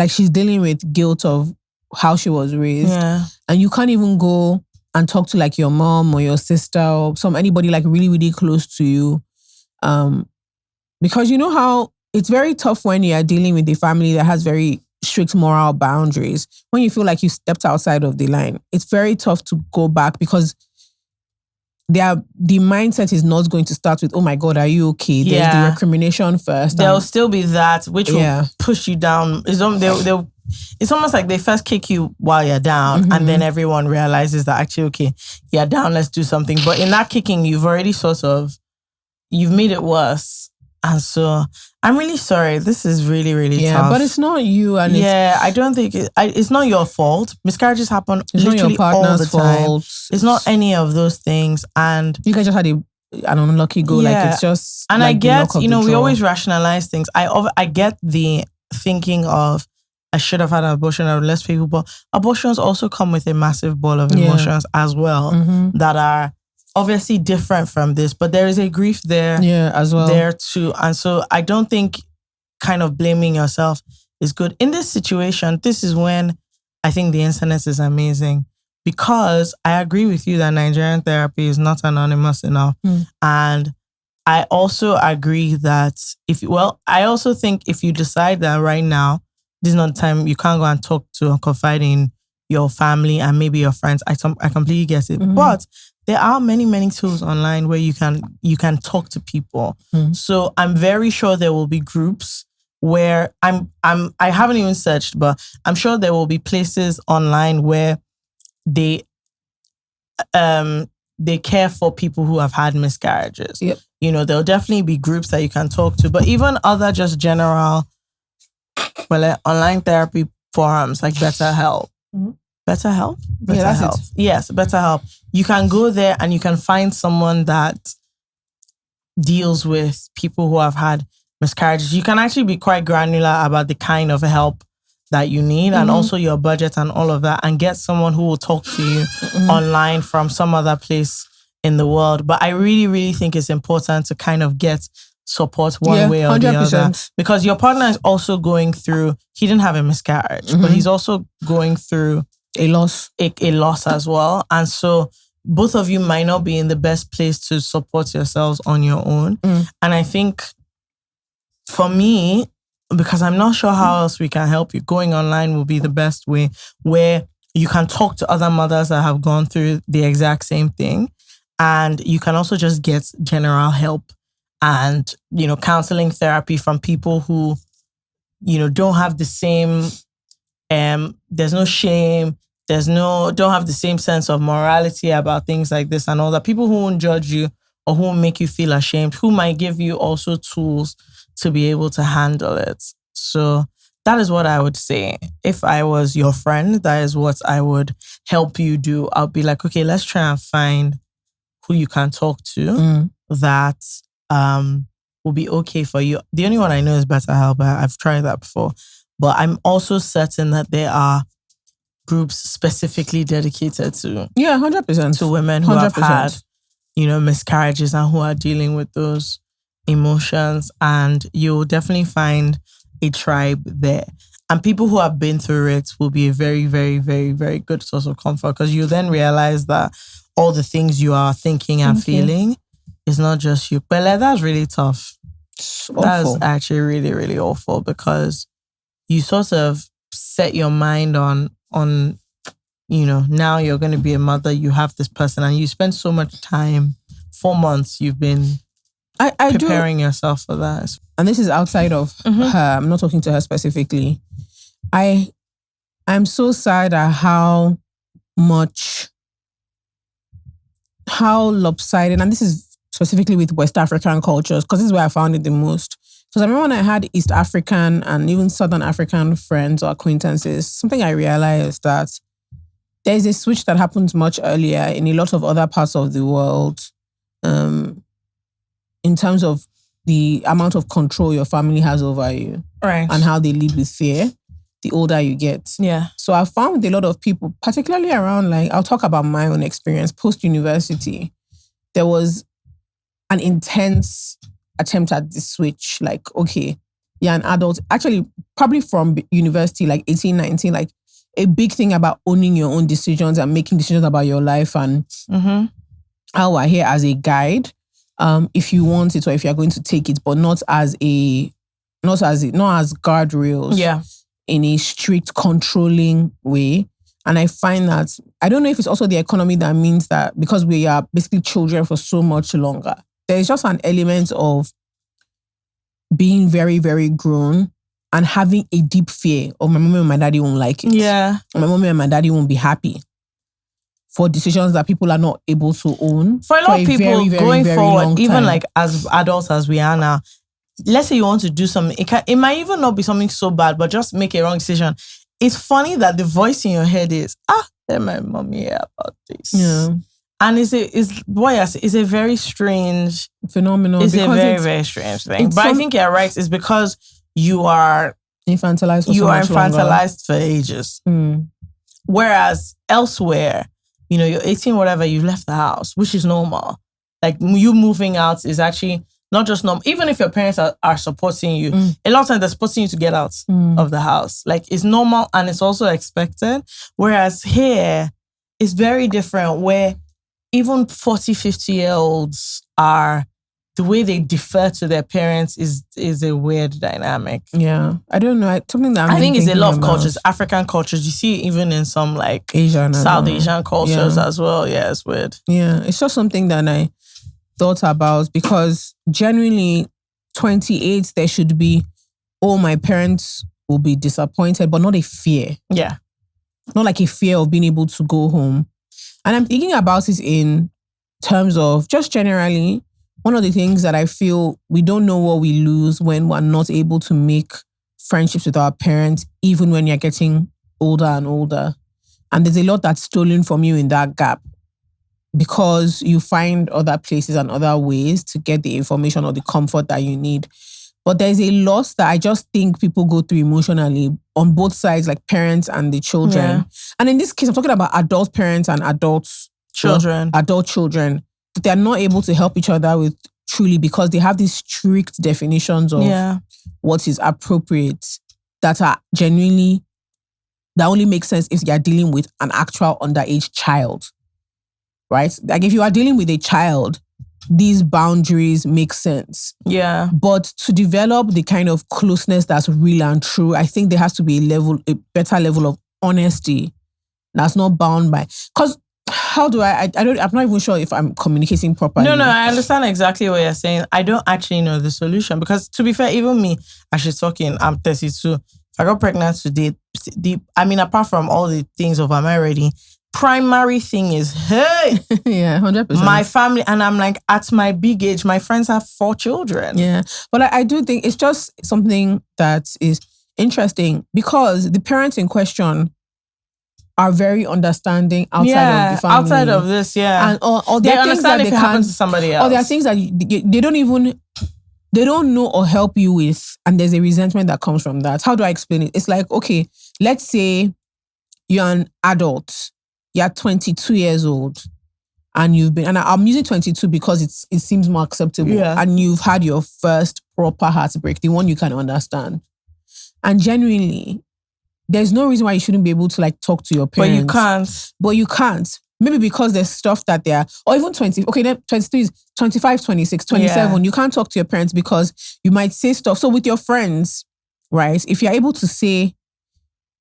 she's dealing with guilt of how she was raised. Yeah. And you can't even go and talk to your mom or your sister or anybody really, really close to you. Because you know how it's very tough when you are dealing with a family that has very strict moral boundaries. When you feel like you stepped outside of the line, it's very tough to go back because the mindset is not going to start with, oh my God, are you okay? There's the recrimination first. There'll still be that, which will push you down. It's almost like they first kick you while you're down and then everyone realizes that actually, okay, you're down, let's do something. But in that kicking, you've already you've made it worse. And so I'm really sorry. This is really, really tough. Yeah, but it's not you. And I don't think it's not your fault. Miscarriages happen it's literally not your all the time. fault. It's not any of those things. And you guys just had an unlucky go. It's just. And I get, we always rationalize things. I get the thinking of I should have had an abortion or less people, but abortions also come with a massive ball of emotions as well that are obviously different from this, but there is a grief there as well there too. And so I don't think kind of blaming yourself is good. In this situation, this is when I think the internet is amazing because I agree with you that Nigerian therapy is not anonymous enough. And I also agree that I also think if you decide that right now, this is not the time, you can't go and talk to or confide in your family and maybe your friends. I completely get it. But there are many, many tools online where you can talk to people. So I'm very sure there will be groups where I haven't even searched, but I'm sure there will be places online where they care for people who have had miscarriages. Yep. You know, there'll definitely be groups that you can talk to, but even other just general, online therapy forums like BetterHelp. BetterHelp? Yeah, that's it. Yes, BetterHelp. You can go there and you can find someone that deals with people who have had miscarriages. You can actually be quite granular about the kind of help that you need and also your budget and all of that, and get someone who will talk to you online from some other place in the world. But I really, really think it's important to kind of get support one way or 100%. The other, because your partner is also going through, he didn't have a miscarriage, but he's also going through a loss as well. And so both of you might not be in the best place to support yourselves on your own. And I think for me, because I'm not sure how else we can help you, going online will be the best way, where you can talk to other mothers that have gone through the exact same thing. And you can also just get general help and, you know, counseling therapy from people who, you know, don't have the same, there's no shame, don't have the same sense of morality about things like this and all that. People who won't judge you or who won't make you feel ashamed, who might give you also tools to be able to handle it. So that is what I would say. If I was your friend, that is what I would help you do. I'll be like, okay, let's try and find who you can talk to that will be okay for you. The only one I know is BetterHelp. I've tried that before. But I'm also certain that there are groups specifically dedicated to 100% to women who 100%. Have had, you know, miscarriages and who are dealing with those emotions, and you'll definitely find a tribe there. And people who have been through it will be a very, very, very, very good source of comfort, because you then realize that all the things you are thinking and feeling is not just you. But that's really tough. That's actually really, really awful, because you sort of set your mind on, you know, now you're going to be a mother, you have this person, and you spend so much time, 4 months you've been preparing yourself for that. And this is outside of her. I'm not talking to her specifically. I'm so sad at how lopsided, and this is specifically with West African cultures, because this is where I found it the most. Because I remember when I had East African and even Southern African friends or acquaintances, something I realized that there's a switch that happens much earlier in a lot of other parts of the world, in terms of the amount of control your family has over you, right, and how they live with fear the older you get. Yeah. So I found a lot of people, particularly around, like, I'll talk about my own experience post-university. There was an intense attempt at the switch. Like, okay, you're an adult. Actually, probably from university, like 18, 19, like a big thing about owning your own decisions and making decisions about your life, and how we're here as a guide. If you want it or if you're going to take it, but not as guardrails. Yeah. In a strict, controlling way. And I find that, I don't know if it's also the economy that means that because we are basically children for so much longer, there's just an element of being very, very grown and having a deep fear of my mommy and my daddy won't like it. Yeah. My mommy and my daddy won't be happy for decisions that people are not able to own. For a lot of people, very, very, going very forward, even like as adults as we are now, let's say you want to do something, it might even not be something so bad, but just make a wrong decision. It's funny that the voice in your head is, tell my mommy about this. Yeah. And it's a very strange phenomenon. It's a very, very strange thing. But I think you're right. It's because you are infantilized for for ages. Whereas elsewhere, you know, you're 18, whatever, you've left the house, which is normal. Like, you moving out is actually not just normal. Even if your parents are supporting you, a lot of times they're supporting you to get out of the house. Like, it's normal and it's also expected. Whereas here, it's very different where even 40, 50-year-olds are, the way they defer to their parents is a weird dynamic. Yeah. I don't know. Something that I think it's a lot of about. cultures, African cultures. You see it even in some like Asian South Asian cultures as well. Yeah, it's weird. Yeah. It's just something that I thought about because genuinely 28, there should be, oh, my parents will be disappointed, but not a fear. Yeah. Not like a fear of being able to go home. And I'm thinking about it in terms of just generally, one of the things that I feel we don't know what we lose when we're not able to make friendships with our parents, even when you're getting older and older. And there's a lot that's stolen from you in that gap because you find other places and other ways to get the information or the comfort that you need. But there's a loss that I just think people go through emotionally on both sides, like parents and the children. Yeah. And in this case, I'm talking about adult parents and adult children. That they're not able to help each other with truly because they have these strict definitions of what is appropriate that are genuinely, that only makes sense if you're dealing with an actual underage child, right? Like if you are dealing with a child, these boundaries make sense. Yeah. But to develop the kind of closeness that's real and true, I think there has to be a better level of honesty that's not bound by, because how do I'm not even sure if I'm communicating properly. No, I understand exactly what you're saying. I don't actually know the solution because to be fair, even me, as she's talking, I'm 32. If I got pregnant today, apart from all the things of am I ready, primary thing is, hey, yeah, 100%. My family, and I'm like, at my big age, my friends have 4 children. Yeah, but I do think it's just something that is interesting because the parents in question are very understanding outside of the family. Outside of this, yeah. And or there are things that if it happens to somebody else. Or there are things that they don't know or help you with, and there's a resentment that comes from that. How do I explain it? It's like, okay, let's say you're an adult, you're 22 years old, and I'm using 22 because it seems more acceptable, and you've had your first proper heartbreak, the one you can understand. And genuinely, there's no reason why you shouldn't be able to like talk to your parents. But you can't. Maybe because there's stuff that they're, or even 20, okay, then 23 is 25, 26, 27. You can't talk to your parents because you might say stuff. So with your friends, right, if you're able to say,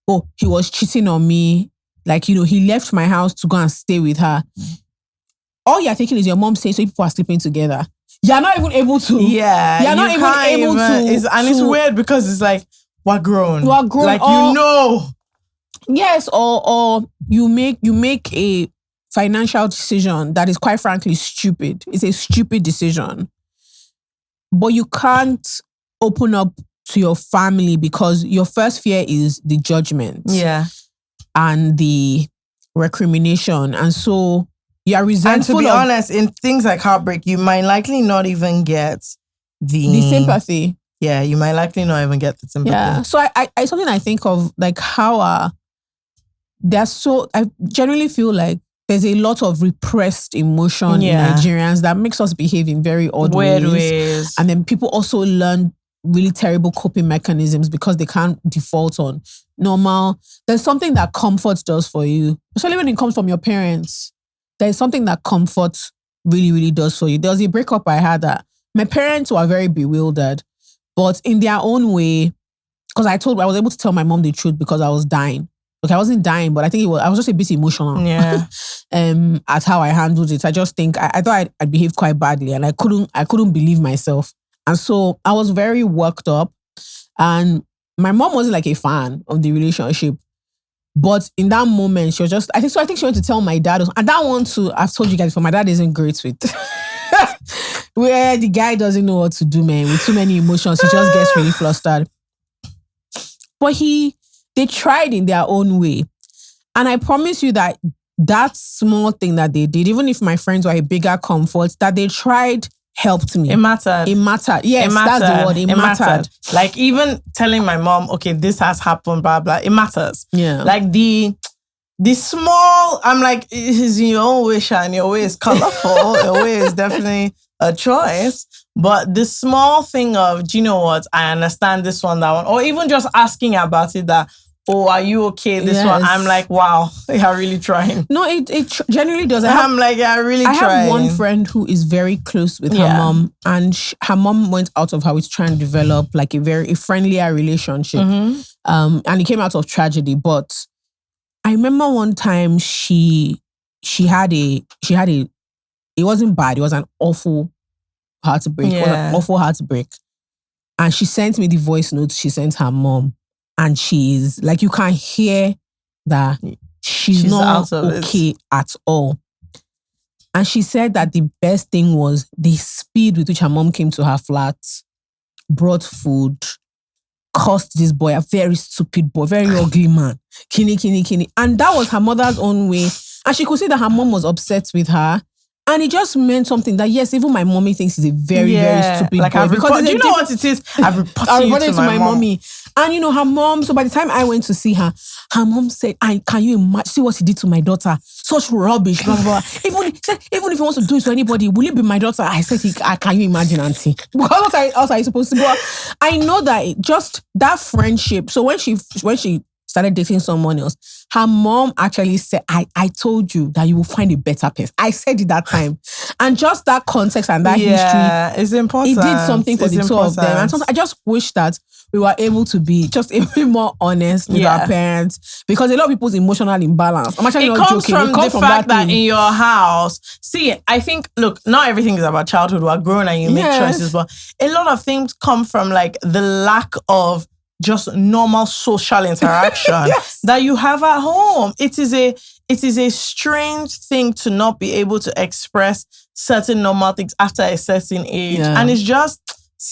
oh, he was cheating on me, like, he left my house to go and stay with her. All you're thinking is your mom saying, so people are sleeping together. You're not even able to. Yeah. You're not even able to. And it's weird because it's like, we're grown. Like, Yes, or you make a financial decision that is quite frankly stupid. It's a stupid decision. But you can't open up to your family because your first fear is the judgment. Yeah. And the recrimination. And so you are resentful. And to be honest, in things like heartbreak, you might likely not even get the sympathy. Yeah, you might likely not even get the sympathy. Yeah. So I something I think of like how I generally feel like there's a lot of repressed emotion in Nigerians that makes us behave in very odd ways. And then people also learn really terrible coping mechanisms because they can't default on normal. There's something that comfort does for you, especially when it comes from your parents. There's something that comfort really, really does for you. There was a breakup I had that my parents were very bewildered. But in their own way, because I was able to tell my mom the truth because I was dying. Okay, I wasn't dying, but I think I was just a bit emotional. Yeah. At how I handled it. I just think I thought I'd behaved quite badly, and I couldn't believe myself. And so I was very worked up. And my mom wasn't like a fan of the relationship. But in that moment, she was just, I think she went to tell my dad. And that one too, I've told you guys before, my dad isn't great with where the guy doesn't know what to do, man. With too many emotions, he just gets really flustered. But they tried in their own way. And I promise you that small thing that they did, even if my friends were a bigger comfort, that they tried helped me. It mattered. Yes, that's the word. It mattered. Like even telling my mom, okay, this has happened, blah, blah, it matters. Yeah. Like the small, I'm like, it's in your own way, Shine. Your way is colorful. Your way is definitely a choice. But the small thing of, do you know what? I understand this one, that one. Or even just asking about it that, oh, are you okay? This one, I'm like, wow, you're really trying. No, it genuinely does. I'm like, you're really trying. I have one friend who is very close with her mom, and her mom went out of her way to try and develop like a friendlier relationship. And it came out of tragedy. But I remember one time she had a it wasn't bad, it was an awful heartbreak. It was an awful heartbreak. And she sent me the voice note she sent her mom. And she is like, you can hear that she's not okay at all. And she said that the best thing was the speed with which her mom came to her flat, brought food, cursed this boy, a very stupid boy, very ugly man. Kini. And that was her mother's own way. And she could see that her mom was upset with her. And it just meant something that, yes, even my mommy thinks he's a very, very stupid boy. Because do you know what it is? I've reported it to my mommy. And you know, her mom, so by the time I went to see her, her mom said, can you imagine, see what he did to my daughter? Such rubbish, blah, blah, blah. Even if he wants to do it to anybody, will it be my daughter? I said, can you imagine, auntie? Because what else are you supposed to do? But I know that just that friendship. So when she started dating someone else, her mom actually said, I told you that you will find a better person. I said it that time. And just that context and that history, it's important. It did something for the two of them. And I just wish that we were able to be just a bit more honest with our parents, because a lot of people's emotional imbalance. I'm actually not joking. It comes from the fact that in your house, see, I think, look, not everything is about childhood. We're grown and you make choices, but a lot of things come from like the lack of just normal social interaction that you have at home. It is a strange thing to not be able to express certain normal things after a certain age. And it's just,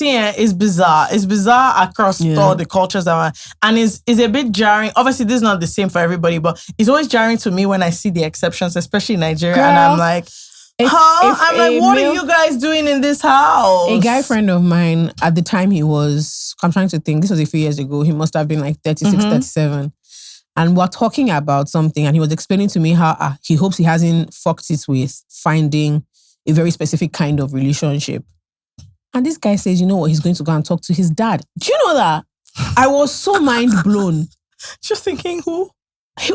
it's bizarre. It's bizarre across all the cultures that are, and it's a bit jarring. Obviously, this is not the same for everybody, but it's always jarring to me when I see the exceptions, especially in Nigeria. Girl, and I'm like, I'm like, what are you guys doing in this house? A guy friend of mine, at the time I'm trying to think, this was a few years ago, he must have been like 36, 37. And we're talking about something, and he was explaining to me how he hopes he hasn't fucked it with finding a very specific kind of relationship. And this guy says, you know what, he's going to go and talk to his dad. Do you know that? I was so mind blown. Just thinking, who?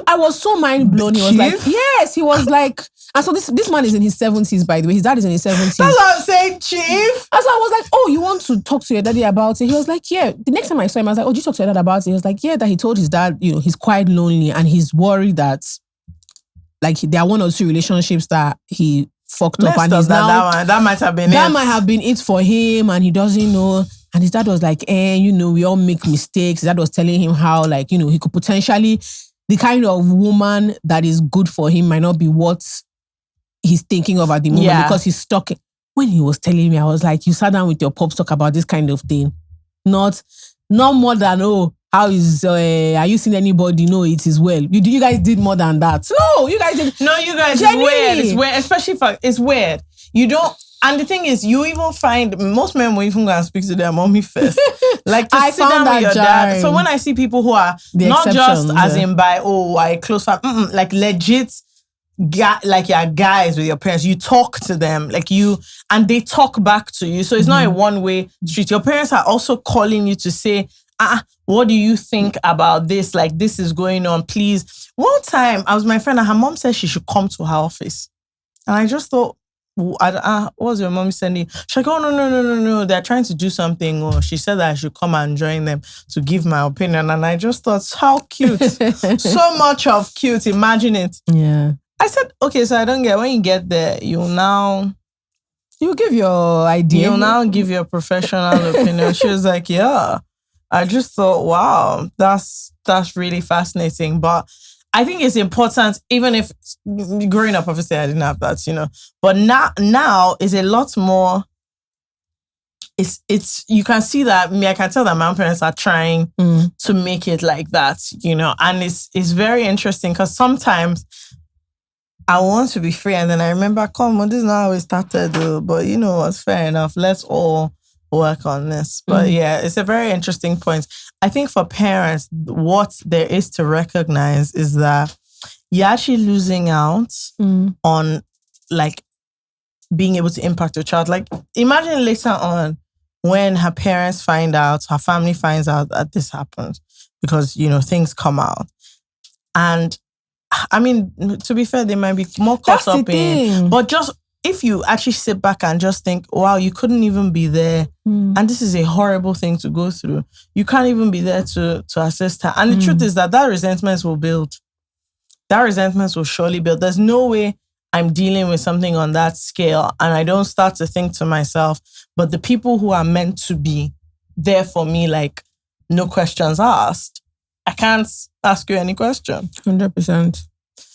I was so mind blown. He was like, yes, he was like, and so this man is in his 70s, by the way. His dad is in his 70s. That's what I'm saying, chief. And so I was like, oh, you want to talk to your daddy about it? He was like, yeah. The next time I saw him, I was like, oh, did you talk to your dad about it? He was like, yeah, that he told his dad, you know, he's quite lonely and he's worried that like there are one or two relationships that he fucked up, and he's now, that might have been it. That might have been it for him, and he doesn't know. And his dad was like, you know, we all make mistakes. His dad was telling him how, like, you know, he could potentially, the kind of woman that is good for him might not be what he's thinking of at the moment because he's stuck. When he was telling me, I was like, you sat down with your pops, talk about this kind of thing. Not more than, how is, are you seeing anybody? No, it is well. You guys did more than that. No, you guys did. No, you guys, it's weird. It's weird, especially for, it's weird. You don't, and the thing is, you even find, most men will even go and speak to their mommy first. Like to sit down with your dad. So when I see people who are not just as in by, a close family, like legit, like you're guys with your parents, you talk to them, like you, and they talk back to you. So it's not a one-way street. Your parents are also calling you to say, what do you think about this? Like, this is going on, please. One time, I was my friend and her mom said she should come to her office. And I just thought, what was your mom sending? She's like, oh, no. They're trying to do something. Or she said that I should come and join them to give my opinion. And I just thought, how cute. So much of cute. Imagine it. Yeah. I said, okay, so I don't get, when you get there, you give your idea. You'll now give your professional opinion. She was like, yeah. I just thought, wow, that's really fascinating. But I think it's important, even if growing up, obviously I didn't have that, you know. But now is a lot more. It's you can see that. I can tell that my parents are trying to make it like that, you know. And it's very interesting because sometimes I want to be free, and then I remember, this is not how it started, though. But you know what's fair enough. Let's all work on this. But yeah, it's a very interesting point. I think for parents, what there is to recognize is that you're actually losing out on like being able to impact your child. Like imagine later on when her parents find out, her family finds out that this happened. because, things come out. And I mean, to be fair, they might be more caught up in, but just if you actually sit back and just think, wow, you couldn't even be there. And this is a horrible thing to go through. You can't even be there to assist her. And the truth is that resentment will build. That resentment will surely build. There's no way I'm dealing with something on that scale and I don't start to think to myself, but the people who are meant to be there for me, like, no questions asked, I can't ask you any question. 100%.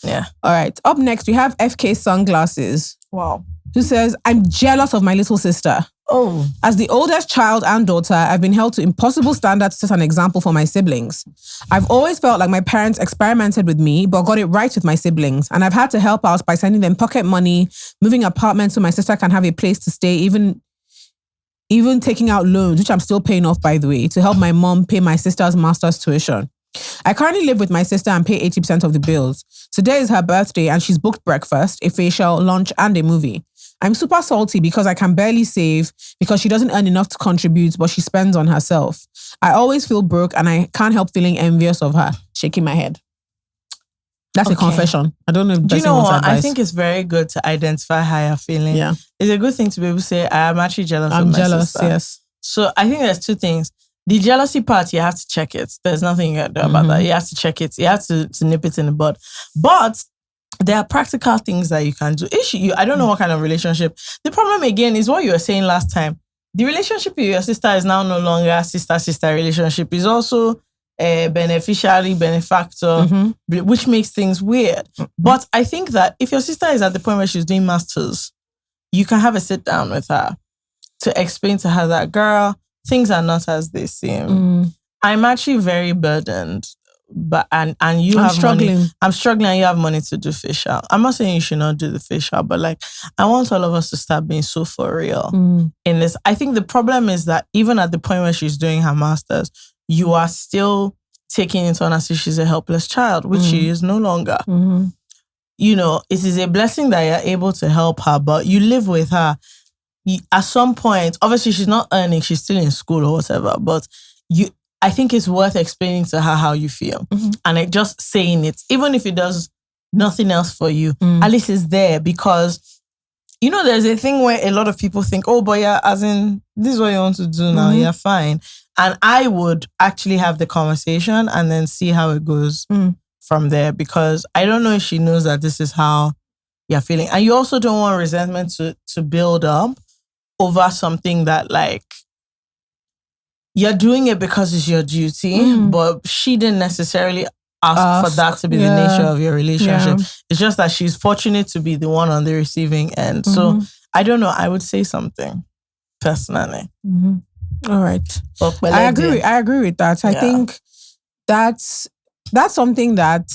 Yeah. All right. Up next, we have FK Sunglasses. Wow. Who says, I'm jealous of my little sister. Oh. As the oldest child and daughter, I've been held to impossible standards to set an example for my siblings. I've always felt like my parents experimented with me, but got it right with my siblings. And I've had to help out by sending them pocket money, moving apartments so my sister can have a place to stay, even taking out loans, which I'm still paying off, by the way, to help my mom pay my sister's master's tuition. I currently live with my sister and pay 80% of the bills. Today is her birthday and she's booked breakfast, a facial, lunch, and a movie. I'm super salty because I can barely save because she doesn't earn enough to contribute, but she spends on herself. I always feel broke and I can't help feeling envious of her. Shaking my head. That's a confession. I don't know if Do you know wants what? advice. I think it's very good to identify how you're feeling. Yeah. It's a good thing to be able to say, I am actually jealous of my sister. Yes. So I think there's two things. The jealousy part, you have to check it. There's nothing you can do about that. You have to check it. You have to nip it in the bud. But there are practical things that you can do. I don't know what kind of relationship. The problem again is what you were saying last time. The relationship with your sister is now no longer a sister-sister relationship. It's also a beneficiary, benefactor, which makes things weird. But I think that if your sister is at the point where she's doing masters, you can have a sit down with her to explain to her that, girl, things are not as they seem. I'm actually very burdened. But and you have struggling. Money. I'm struggling and you have money to do facial. I'm not saying you should not do the facial, but like I want all of us to start being so for real in this. I think the problem is that even at the point where she's doing her masters, you are still taking it on as if she's a helpless child, which she is no longer. It is a blessing that you're able to help her, but you live with her. At some point, obviously she's not earning, she's still in school or whatever, but I think it's worth explaining to her how you feel. And just saying it, even if it does nothing else for you, at least it's there because, there's a thing where a lot of people think, oh, but yeah, as in, this is what you want to do now, you're fine. And I would actually have the conversation and then see how it goes from there because I don't know if she knows that this is how you're feeling. And you also don't want resentment to build up over something that like, you're doing it because it's your duty, but she didn't necessarily ask for that to be the nature of your relationship. It's just that she's fortunate to be the one on the receiving end. So I don't know. I would say something personally. All right. I agree with that. I think that's something that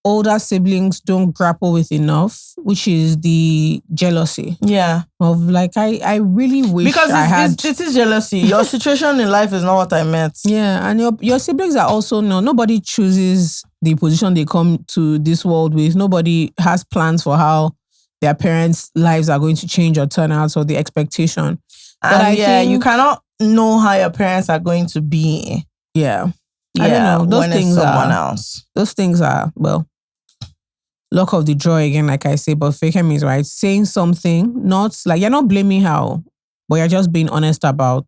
older siblings don't grapple with enough, which is the jealousy. Yeah. Of like, I really wish because I had... it is jealousy. Your situation in life is not what I meant. Yeah. And your siblings are also, nobody chooses the position they come to this world with. Nobody has plans for how their parents' lives are going to change or turn out, or the expectation. But I think, you cannot know how your parents are going to be. Yeah. I don't know. Those things are, well, luck of the draw again, like I say, but Fakem is right. Saying something, not like you're not blaming her, but you're just being honest about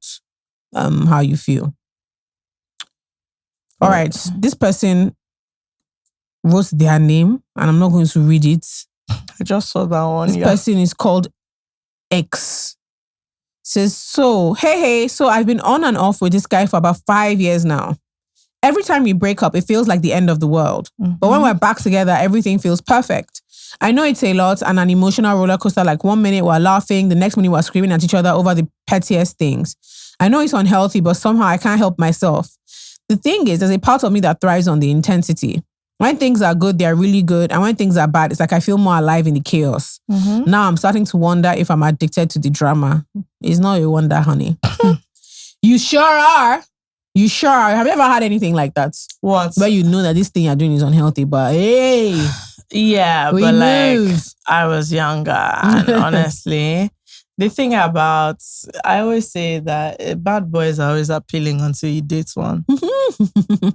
how you feel. All right. This person wrote their name and I'm not going to read it. I just saw that one. This person is called X. Says, so I've been on and off with this guy for about 5 years now. Every time we break up, it feels like the end of the world. But when we're back together, everything feels perfect. I know it's a lot and an emotional roller coaster. Like 1 minute we're laughing, the next minute we're screaming at each other over the pettiest things. I know it's unhealthy, but somehow I can't help myself. The thing is, there's a part of me that thrives on the intensity. When things are good, they're really good. And when things are bad, it's like I feel more alive in the chaos. Now I'm starting to wonder if I'm addicted to the drama. It's not a wonder, honey. You sure are. You sure are. Have you ever had anything like that? What? Where you know that this thing you're doing is unhealthy, but hey. Yeah, but like I was younger and honestly, The thing about, I always say that bad boys are always appealing until you date one.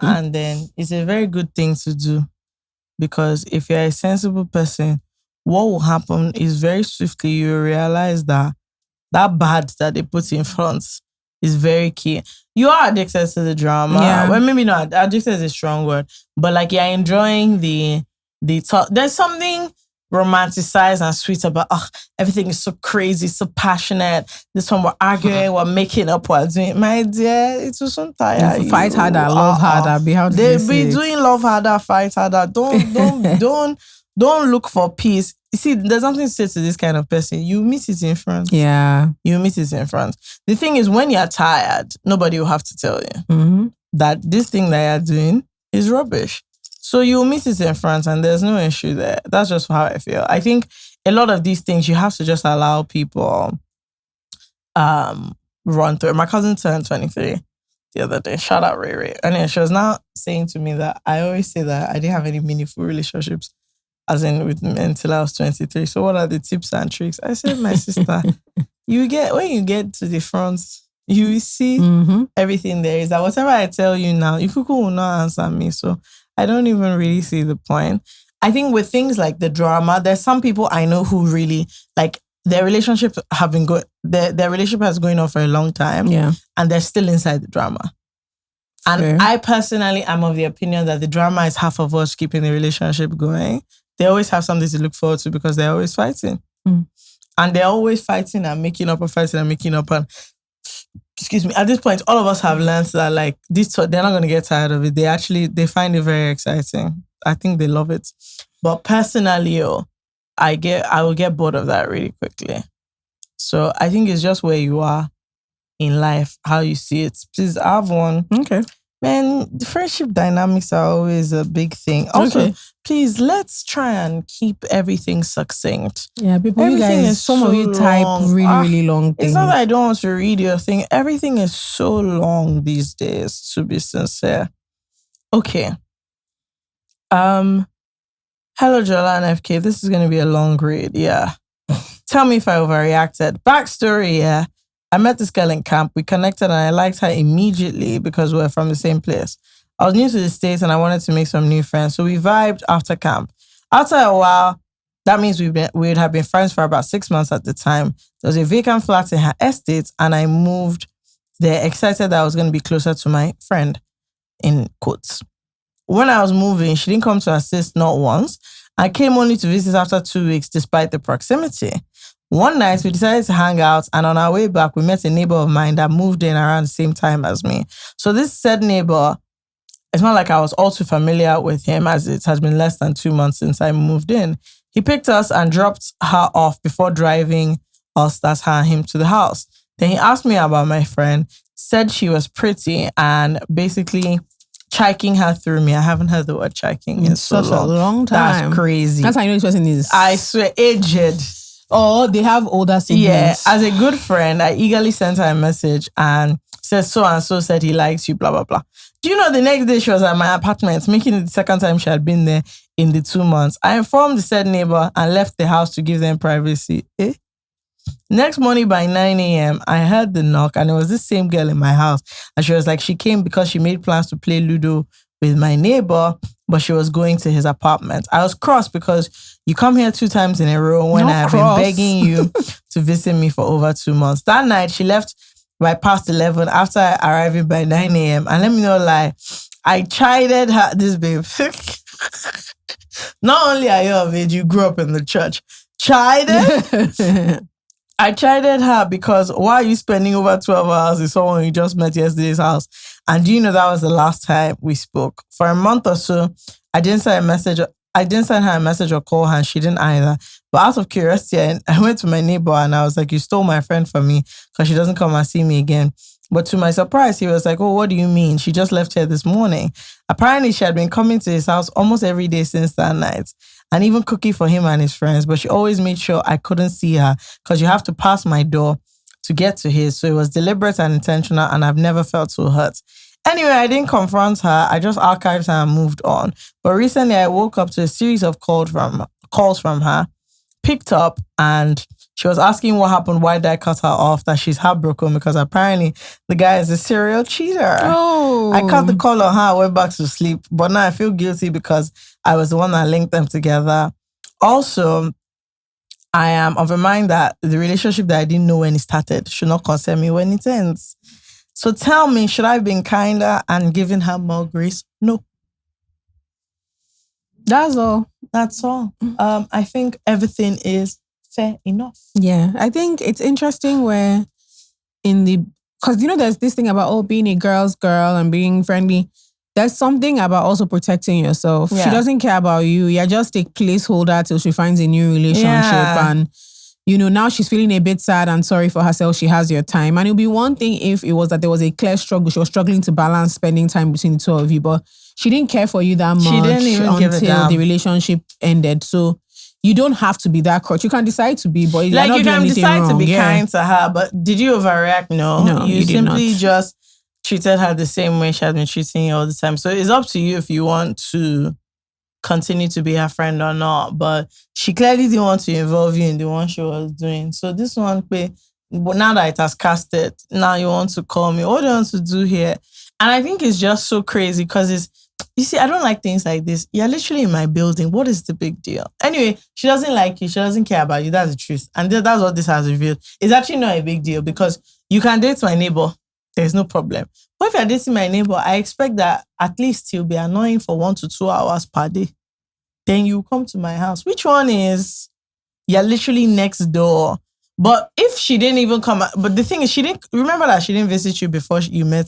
And then it's a very good thing to do, because if you're a sensible person, what will happen is very swiftly you realize that bad that they put in front is very key. You are addicted to the drama. Yeah. Well, maybe not. Addicted is a strong word, but like you're enjoying the talk. There's something romanticized and sweet about, everything is so crazy, so passionate. This one we're arguing, we're making up, we're doing. My dear, it was so tired. Fight harder, love harder. They be doing love harder, fight harder. Don't look for peace. You see, there's nothing to say to this kind of person. You miss it in front. Yeah. You miss it in front. The thing is, when you're tired, nobody will have to tell you that this thing that you're doing is rubbish. So you'll miss it in front and there's no issue there. That's just how I feel. I think a lot of these things, you have to just allow people run through. My cousin turned 23 the other day. Shout out Ray Ray. And she was now saying to me that I always say that I didn't have any meaningful relationships as in with men until I was 23. So what are the tips and tricks? I said, my sister, when you get to the front, you see everything there is. That whatever I tell you now, Ikuku will not answer me. So I don't even really see the point. I think with things like the drama, there's some people I know who really, like, their relationship have been their relationship has going on for a long time. Yeah. And they're still inside the drama. And Fair. I personally am of the opinion that the drama is half of us keeping the relationship going. They always have something to look forward to because they're always fighting. And they're always fighting and making up and fighting and making up. And excuse me, at this point, all of us have learned that like this, they're not going to get tired of it. They find it very exciting. I think they love it. But personally, I will get bored of that really quickly. So I think it's just where you are in life, how you see it. Please have one. Okay. Man, the friendship dynamics are always a big thing. Also, please, let's try and keep everything succinct. Yeah, people, Everything you guys, is some so of you type long. really long things. It's not that I don't want to read your thing. Everything is so long these days, to be sincere. Okay. Hello, Jola and FK. This is going to be a long read. Yeah. Tell me if I overreacted. Backstory, yeah. I met this girl in camp. We connected and I liked her immediately because we're from the same place. I was new to the States and I wanted to make some new friends. So we vibed after camp. After a while, that means we'd have been friends for about 6 months at the time. There was a vacant flat in her estate and I moved there excited that I was going to be closer to my friend, in quotes. When I was moving, she didn't come to assist not once. I came only to visit after 2 weeks despite the proximity. One night, we decided to hang out, and on our way back, we met a neighbor of mine that moved in around the same time as me. So this said neighbor, it's not like I was all too familiar with him, as it has been less than 2 months since I moved in. He picked us and dropped her off before driving us, that's her and him, to the house. Then he asked me about my friend, said she was pretty, and basically chiking her through me. I haven't heard the word chiking in so such a long time. That's crazy. That's how you know this person is. I swear, aged. Or they have older siblings. Yeah, as a good friend, I eagerly sent her a message and said, so and so said he likes you, blah, blah, blah. Do you know the next day she was at my apartment, making it the second time she had been there in the 2 months. I informed the said neighbor and left the house to give them privacy. Next morning by 9 a.m., I heard the knock and it was this same girl in my house. And she was like, she came because she made plans to play Ludo with my neighbor, but she was going to his apartment. I was cross because you come here 2 times in a row when I have been begging you to visit me for over 2 months. That night, she left by past 11 after arriving by 9 a.m. And let me not lie, I chided her, this babe. Not only are you of age, you grew up in the church. Chided? I chided her because why are you spending over 12 hours with someone you just met yesterday's house? And do you know that was the last time we spoke? For a month or so, I didn't send her a message or call her, and she didn't either. But out of curiosity, I went to my neighbor and I was like, you stole my friend from me because she doesn't come and see me again. But to my surprise, he was like, oh, what do you mean? She just left here this morning. Apparently, she had been coming to his house almost every day since that night, and even cooking for him and his friends. But she always made sure I couldn't see her because you have to pass my door to get to his. So it was deliberate and intentional, and I've never felt so hurt. Anyway, I didn't confront her. I just archived her and moved on. But recently, I woke up to a series of calls from her, picked up, and She was asking what happened, why did I cut her off, that she's heartbroken because apparently the guy is a serial cheater. Oh. I cut the call on her, I went back to sleep. But now I feel guilty because I was the one that linked them together. Also, I am of a mind that the relationship that I didn't know when it started should not concern me when it ends. So tell me, should I have been kinder and given her more grace? No. That's all. That's all. I think everything is fair enough. Yeah. I think it's interesting where because there's this thing about being a girl's girl and being friendly. There's something about also protecting yourself. Yeah. She doesn't care about you. You're just a placeholder till she finds a new relationship. Yeah. And, now she's feeling a bit sad and sorry for herself. She has your time. And it'll be one thing if it was that there was a clear struggle. She was struggling to balance spending time between the two of you. But she didn't care for you that much She didn't even give a damn. until the relationship ended. So you don't have to be that crutch. You can decide to be, but like you can decide wrong. to be kind to her. But did you overreact? No, you did simply not. just treated her the same way she had been treating you all the time. So it's up to you if you want to continue to be her friend or not. But she clearly didn't want to involve you in the one she was doing. So this one, but now that it has casted, now you want to call me. What do you want to do here? And I think it's just so crazy because you see, I don't like things like this. You're literally in my building. What is the big deal? Anyway, she doesn't like you. She doesn't care about you. That's the truth. And that's what this has revealed. It's actually not a big deal because you can date my neighbor. There's no problem. But if you're dating my neighbor, I expect that at least he'll be annoying for 1 to 2 hours per day. Then you come to my house. Which one is you're literally next door? But if she didn't even come, but the thing is, she didn't visit you before she met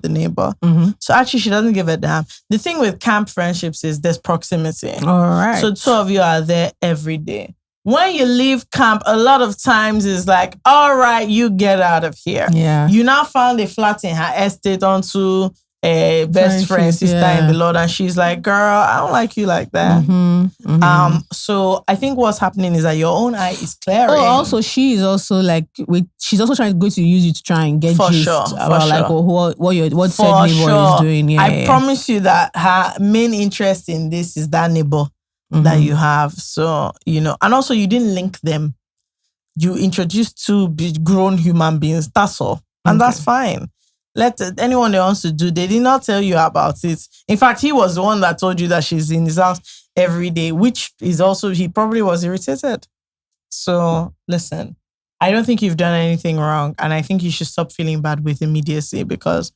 the neighbor. Mm-hmm. So actually, she doesn't give a damn. The thing with camp friendships is there's proximity. All right. So 2 of you are there every day. When you leave camp, a lot of times it's like, all right, you get out of here. Yeah. You now found a flat in her estate onto a best friend, sister in the Lord. And she's like, girl, I don't like you like that. Mm-hmm, mm-hmm. So I think what's happening is that your own eye is clearing. Oh, also, she is also like, she's also trying to use you to try and get gist about like what said neighbor is doing. Yeah, I promise you that her main interest in this is that neighbor that you have. So, and also you didn't link them. You introduced 2 grown human beings. That's all. And that's fine. Let anyone that wants to do, they did not tell you about it. In fact, he was the one that told you that she's in his house every day, which is also, he probably was irritated. So listen, I don't think you've done anything wrong. And I think you should stop feeling bad with immediacy because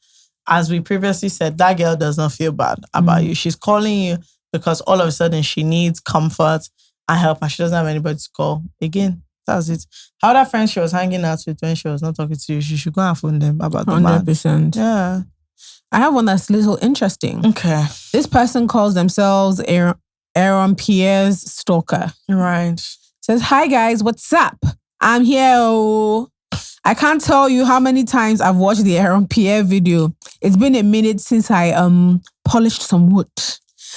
as we previously said, that girl does not feel bad about you. She's calling you because all of a sudden she needs comfort and help and she doesn't have anybody to call. Again, that's it. How that friend she was hanging out with when she was not talking to you, she should go and phone them about the 100%. man. Yeah. I have one that's a little interesting. Okay. This person calls themselves Aaron Pierre's stalker. Right. Says, hi guys, what's up? I'm here. Oh. I can't tell you how many times I've watched the Aaron Pierre video. It's been a minute since I polished some wood.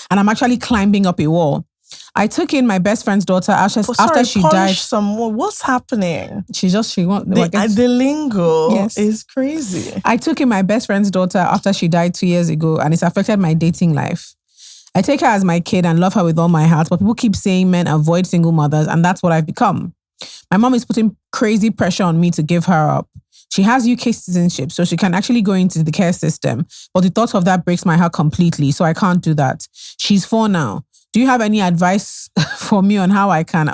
And I'm actually climbing up a wall. I took in my best friend's daughter after she died. What's happening? The lingo is crazy. I took in my best friend's daughter after she died 2 years ago, and it's affected my dating life. I take her as my kid and love her with all my heart, but people keep saying men avoid single mothers, and that's what I've become. My mom is putting crazy pressure on me to give her up. She has UK citizenship, so she can actually go into the care system, but the thought of that breaks my heart completely, so I can't do that. She's 4 now. Do you have any advice for me on how I can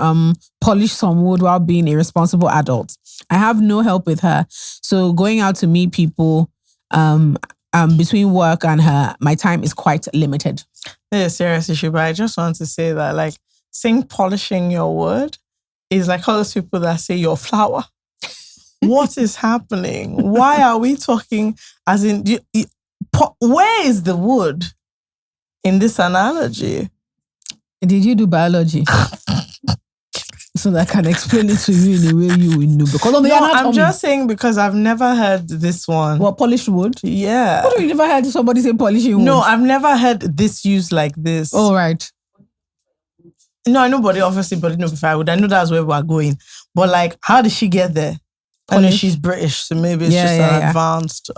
polish some wood while being a responsible adult? I have no help with her. So going out to meet people between work and her, my time is quite limited. This is a serious issue, but I just want to say that saying polishing your wood is like all those people that say your flower. What is happening? Why are we talking as in, where is the wood in this analogy? Did you do biology? So that I can explain it to you in a way you will know. Because I'm just saying because I've never heard this one. What, polished wood? Yeah. What do you never heard somebody say polishing wood? No, I've never heard this used like this. Oh, right. No, I know, but obviously, but if I would, I know that's where we're going. But how did she get there? I know she's British, so maybe it's advanced.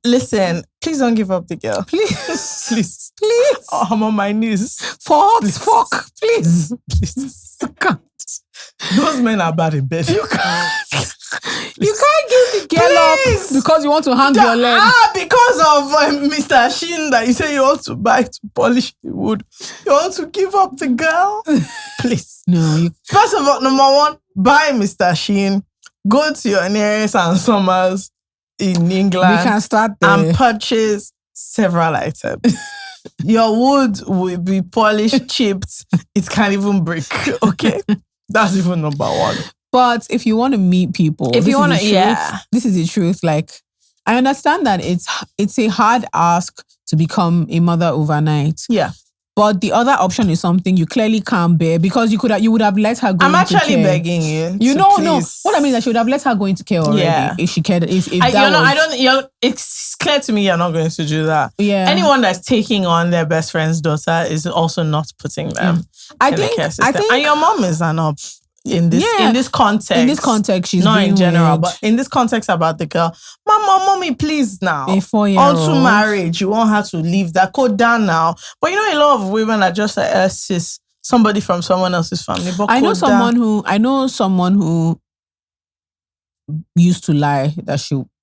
Listen, please don't give up the girl. Please. Please. Please. Oh, I'm on my knees. For God's fuck, please. Please. I can't. Those men are bad in bed. You can't give the girl up because you want to hang your leg. Because of Mr. Shin that you say you want to buy to polish the wood. You want to give up the girl? Please. No. First of all, number one, buy Mr. Shin. Go to your nearest and Summers in England. We can start there. And purchase several items. Your wood will be polished, chipped. It can't even break. Okay? That's even number one. But if you want to meet people, if you want to, this is the truth. Like, I understand that it's a hard ask to become a mother overnight. Yeah. But the other option is something you clearly can't bear because you would have let her go. I'm actually begging you. No. What I mean is that she would have let her go into care already if she cared. It's clear to me you're not going to do that. Yeah. Anyone that's taking on their best friend's daughter is also not putting them in the care system. And your mom is an up. In this context. In this context, she's not in general, weird. but in this context about the girl. Mommy, please now. A 4-year-old. Onto marriage, you want her to leave that code down now. But you know, a lot of women are just like, sis, somebody from someone else's family. But I know someone who used to lie that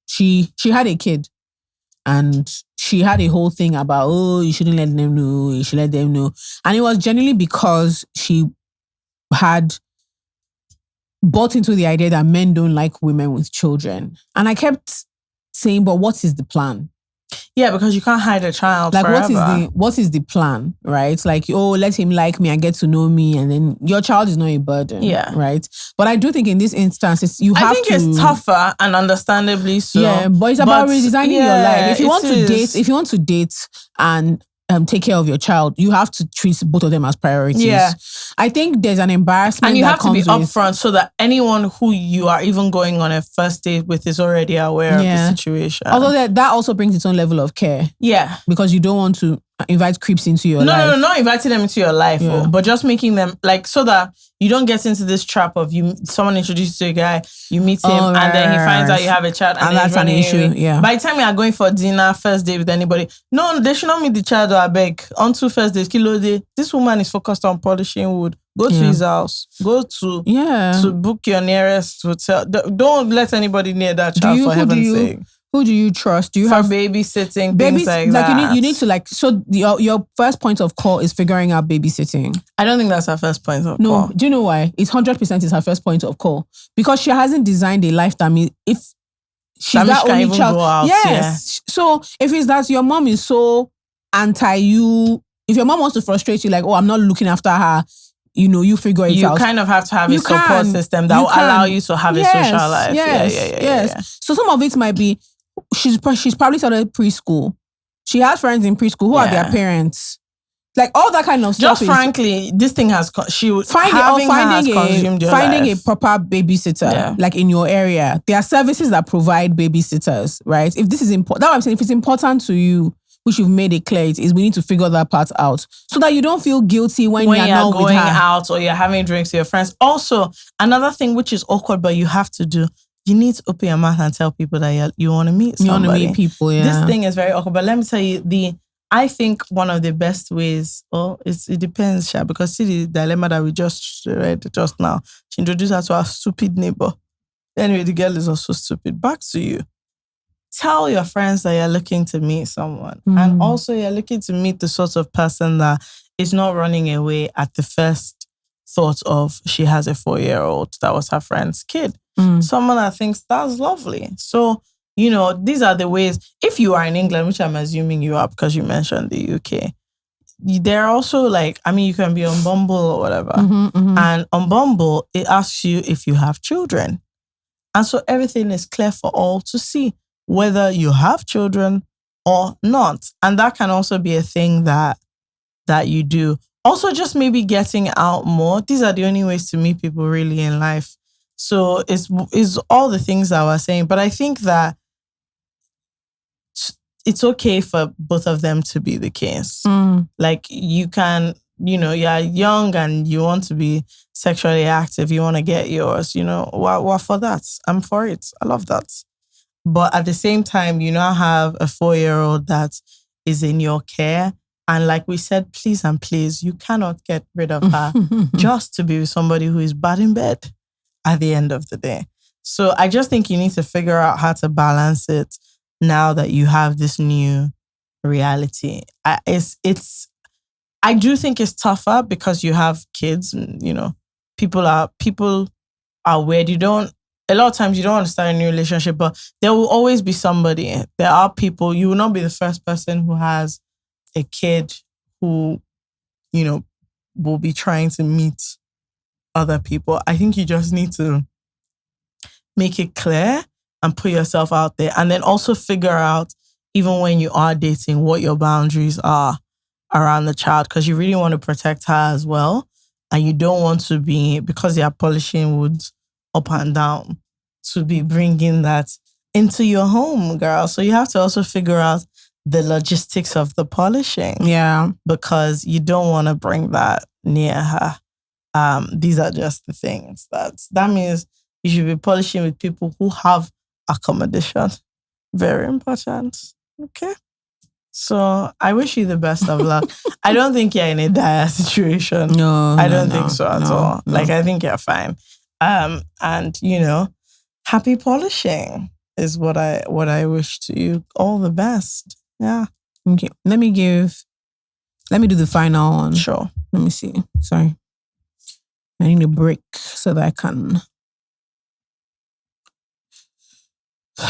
she had a kid, and she had a whole thing about you shouldn't let them know, you should let them know, and it was genuinely because she had bought into the idea that men don't like women with children. And I kept saying, but what is the plan? Yeah, because you can't hide a child forever. What is the plan, right? Like, let him like me and get to know me, and then your child is not a burden, right? But I do think in this instance, I think it's tougher and understandably so. Yeah, but it's about redesigning your life. If you want to date and take care of your child, you have to treat both of them as priorities. Yeah. I think there's an embarrassment, and you have to be upfront so that anyone who you are even going on a first date with is already aware of the situation. Although that also brings its own level of care. Yeah. Because you don't want to invite creeps into your life. No, not inviting them into your life, but just making them so that you don't get into this trap of someone introduces you to a guy, you meet him, and then he finds out you have a child, and that's an issue. Yeah. By the time you are going for dinner, first date with anybody, no, they should not meet the child or beg. On to first date, kilo day. This woman is focused on polishing wood. Go to his house. Go to book your nearest hotel. Don't let anybody near that child for heaven's sake. Who do you trust? Do you have babysitting, things like that? You need to so your first point of call is figuring out babysitting. I don't think that's her first point of call. No, do you know why? It's 100% is her first point of call. Because she hasn't designed a life that means if she's that only child. Go out, yes. Yeah. So if it's that your mom is so anti you, if your mom wants to frustrate you, like, I'm not looking after her, you figure it out. You kind of have to have a support system that will allow you to have a social life. Yes. So some of it might be, she's probably started preschool. She has friends in preschool who are their parents. Like all that kind of stuff. Just frankly, this thing has consumed your finding life. A proper babysitter, like in your area. There are services that provide babysitters, right? If this is important, that's what I'm saying. If it's important to you, which you've made it clear, is we need to figure that part out so that you don't feel guilty when you're not going with her. out or you're having drinks with your friends. Also, another thing which is awkward, but you have to do. You need to open your mouth and tell people that you want to meet somebody. You want to meet people, yeah. This thing is very awkward, but let me tell you, I think one of the best ways, it depends, Sha, because see the dilemma that we just read just now. She introduced her to our stupid neighbor. Anyway, the girl is also stupid. Back to you. Tell your friends that you're looking to meet someone. And also you're looking to meet the sort of person that is not running away at the first thought of she has a 4-year-old that was her friend's kid. Someone that thinks that's lovely. So, these are the ways. If you are in England, which I'm assuming you are because you mentioned the UK, there are also you can be on Bumble or whatever. And on Bumble, it asks you if you have children. And so everything is clear for all to see whether you have children or not. And that can also be a thing that you do. Also, just maybe getting out more. These are the only ways to meet people really in life. So it's all the things that I was saying. But I think that it's okay for both of them to be the case. Like you can, you're young and you want to be sexually active. You want to get yours, what for that? I'm for it. I love that. But at the same time, you now have a 4-year-old that is in your care And like we said, please and please, you cannot get rid of her just to be with somebody who is bad in bed at the end of the day. So I just think you need to figure out how to balance it now that you have this new reality. I do think it's tougher because you have kids, you know, people are weird. A lot of times you don't want to start a new relationship, but there will always be somebody. There are people, you will not be the first person who has a kid who, you know, will be trying to meet other people. I think you just need to make it clear and put yourself out there. And then also figure out, even when you are dating, what your boundaries are around the child, because you really want to protect her as well. And you don't want to be, because they are polishing woods up and down, to be bringing that into your home, girl. So you have to also figure out the logistics of the polishing. Yeah. Because you don't want to bring that near her. These are just the things. That means you should be polishing with people who have accommodation. Very important. Okay. So I wish you the best of luck. I don't think you're in a dire situation. No, I don't think so at all. No. Like, I think you're fine. And you know, happy polishing is what I wish to you. All the best. Yeah. Okay. Let me do the final one. Sure. Let me see. Sorry. I need a break so that I can.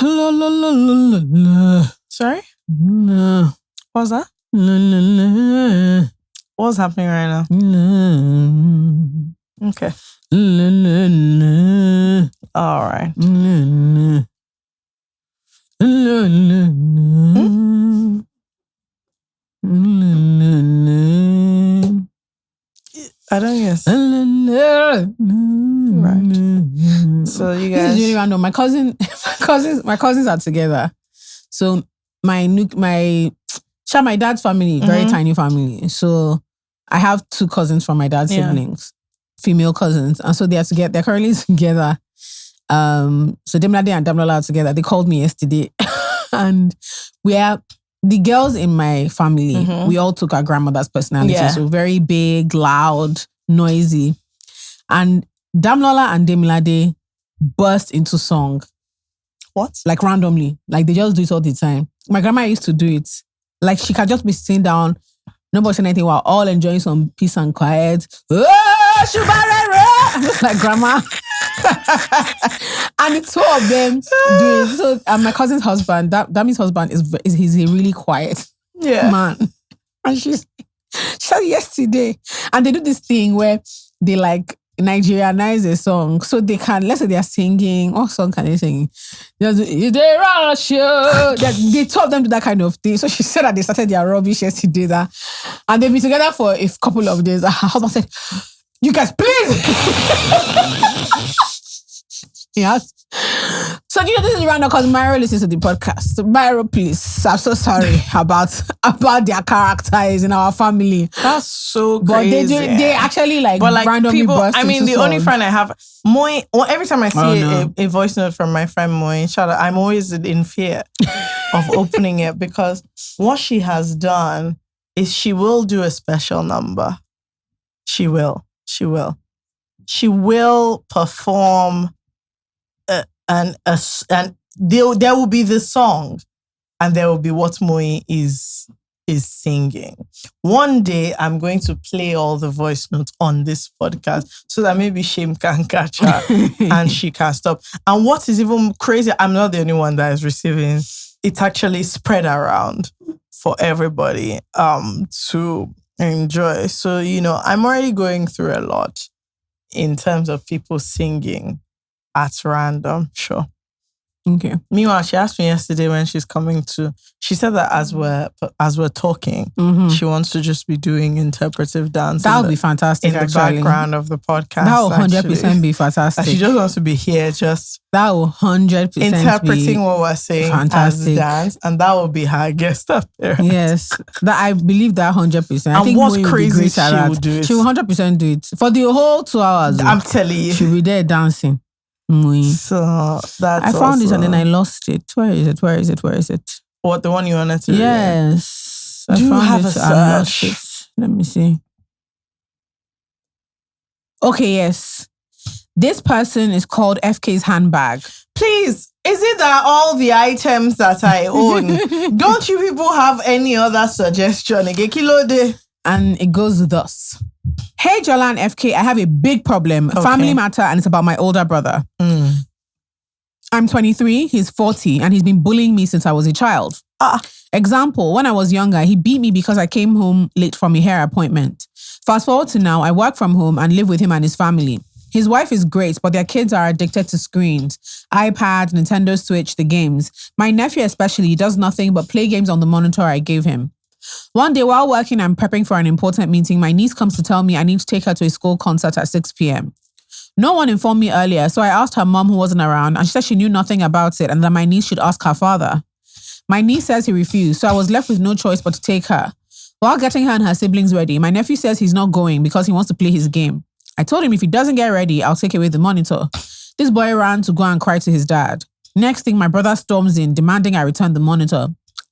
La, la, la, la, la. Sorry? La. What's that? La, la, la. What's happening right now? La. Okay. La, la, la. All right. La, la. La, la, la. La, la, la. I don't guess. Right. So you This guys. is really random. My cousins are together. So my dad's family, very tiny family. So I have 2 cousins from my dad's siblings, female cousins, and so they are together. They're currently together. So Demlade and Damlola are together. They called me yesterday, and we are. The girls in my family, we all took our grandmother's personality. Yeah. So very big, loud, noisy. And Damlola and Demilade burst into song. What? Like randomly. Like they just do it all the time. My grandma used to do it. Like she can just be sitting down, nobody saying anything, while all enjoying some peace and quiet. Oh, I'm just like, grandma. And the 2 of them do it. So my cousin's husband, Dami's husband, he's a really quiet man. And she said yesterday, and they do this thing where they like Nigerianize a song. So they can, let's say they are singing, what song can they sing? They 2 of them do that kind of thing. So she said that they started their rubbish yesterday, and they've been together for a couple of days. Her husband said, you guys, please. Yes. So this is random because Myro listens to the podcast. Myro, please. I'm so sorry about their characters in our family. That's so crazy. But they actually randomly people, burst into the only songs. friend I have, Moy, every time I see a voice note from my friend Moy, shout out, I'm always in fear of opening it, because what she has done is she will do a special number. She will perform and there will be the song, and there will be what Moe is singing. One day I'm going to play all the voice notes on this podcast so that maybe shame can catch her and she can stop. And what is even crazy, I'm not the only one that is receiving. It's actually spread around for everybody to enjoy. So, I'm already going through a lot in terms of people singing at random. Sure. Okay. Meanwhile, she asked me yesterday when she's coming to, she said that as we're talking, she wants to just be doing interpretive dance. That would be fantastic, in the background of the podcast. That would 100% be fantastic. She just wants to be here, just that will 100% interpreting what we're saying fantastic. As dance, and that will be her guest appearance. Yes, that I believe that 100%. And I think what's Moe will crazy, be great she at that. will do it. She will 100% do it for the whole 2 hours. I'm telling you, she'll be there dancing. So that's I found it and then I lost it. Where is it? What, the one you wanted to? Yes. So Do you have a I lost search? it. Let me see. Okay, yes. This person is called FK's handbag. Please, is it that all the items that I own? Don't you people have any other suggestion? And it goes thus. Hey, Jola and FK, I have a big problem. Okay. Family matter, and it's about my older brother. I'm 23, he's 40, and he's been bullying me since I was a child. Example, when I was younger, he beat me because I came home late from a hair appointment. Fast forward to now, I work from home and live with him and his family. His wife is great, but their kids are addicted to screens. iPad, Nintendo Switch, the games. My nephew especially does nothing but play games on the monitor I gave him. One day while working and prepping for an important meeting, my niece comes to tell me I need to take her to a school concert at 6 p.m. No one informed me earlier, so I asked her mom who wasn't around, and she said she knew nothing about it and that my niece should ask her father. My niece says he refused, so I was left with no choice but to take her. While getting her and her siblings ready, my nephew says he's not going because he wants to play his game. I told him if he doesn't get ready, I'll take away the monitor. This boy ran to go and cry to his dad. Next thing, my brother storms in, demanding I return the monitor.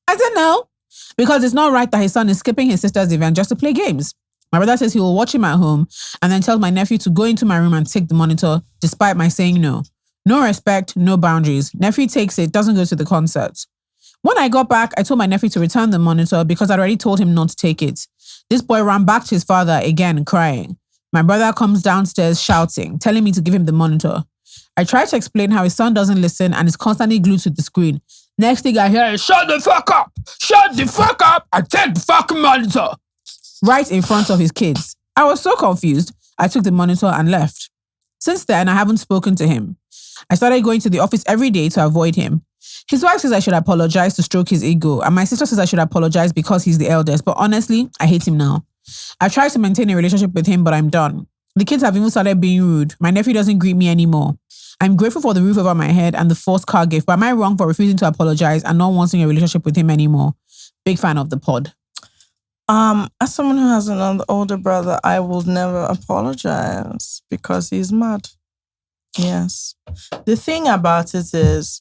I said no, because it's not right that his son is skipping his sister's event just to play games. My brother says he will watch him at home and then tells my nephew to go into my room and take the monitor, despite my saying no. No respect, no boundaries. Nephew takes it, doesn't go to the concert. When I got back, I told my nephew to return the monitor because I'd already told him not to take it. This boy ran back to his father again, crying. My brother comes downstairs shouting, telling me to give him the monitor. I try to explain how his son doesn't listen and is constantly glued to the screen. Next thing I hear is, shut the fuck up! Shut the fuck up! I take the fucking monitor! Right in front of his kids. I was so confused, I took the monitor and left. Since then, I haven't spoken to him. I started going to the office every day to avoid him. His wife says I should apologize to stroke his ego, and my sister says I should apologize because he's the eldest, but honestly, I hate him now. I tried to maintain a relationship with him, but I'm done. The kids have even started being rude. My nephew doesn't greet me anymore. I'm grateful for the roof over my head and the forced car gift, but am I wrong for refusing to apologize and not wanting a relationship with him anymore? Big fan of the pod. As someone who has an older brother, I will never apologize because he's mad. Yes. The thing about it is,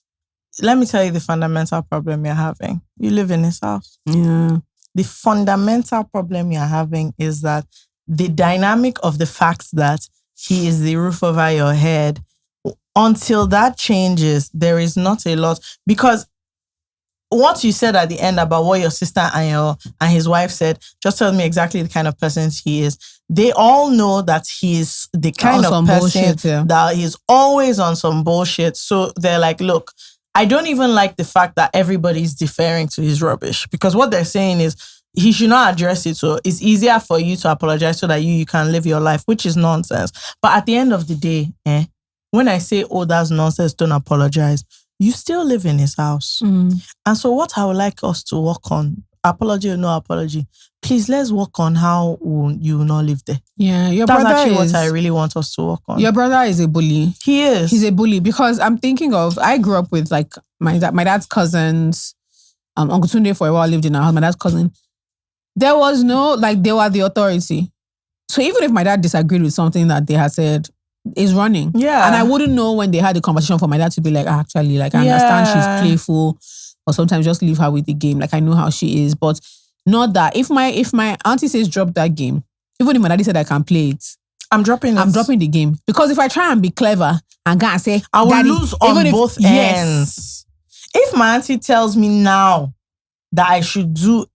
let me tell you the fundamental problem you're having. You live in his house. Yeah. The fundamental problem you're having is that the dynamic of the fact that he is the roof over your head, until that changes, there is not a lot. Because what you said at the end about what your sister and his wife said just tells me exactly the kind of person he is. They all know that he's the kind of person that he's always on some bullshit. So they're like, look, I don't even like the fact that everybody's deferring to his rubbish, because what they're saying is he should not address it. So it's easier for you to apologize so that you can live your life, which is nonsense. But at the end of the day, when I say, oh, that's nonsense, don't apologize, you still live in his house. And so what I would like us to work on, apology or no apology, please let's work on how you will not live there. Yeah, that's actually what I really want us to work on. Your brother is a bully. He is. He's a bully because I'm thinking of, I grew up with like my dad's cousins. Uncle Tunde for a while lived in our house, my dad's cousin. There was no, like, they were the authority. So even if my dad disagreed with something that they had said, is running. Yeah. And I wouldn't know when they had a conversation for my dad to be like, actually, like, I understand she's playful, or sometimes just leave her with the game. Like, I know how she is, but not that. If my auntie says drop that game, even if my daddy said I can play it, I'm dropping the game. Because if I try and be clever and go and say, I will lose on both ends. If my auntie tells me now that I should do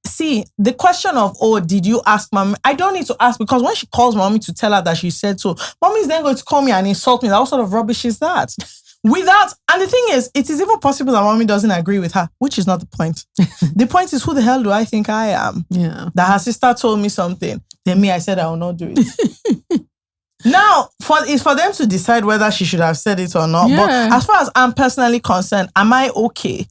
see, the question of, oh, did you ask mommy? I don't need to ask, because when she calls mommy to tell her that she said so, mommy is then going to call me and insult me. What sort of rubbish is that? And the thing is, it is even possible that mommy doesn't agree with her, which is not the point. The point is, who the hell do I think I am? Yeah. That her sister told me something, then me, I said I will not do it. Now, it's for them to decide whether she should have said it or not. Yeah. But as far as I'm personally concerned, am I okay?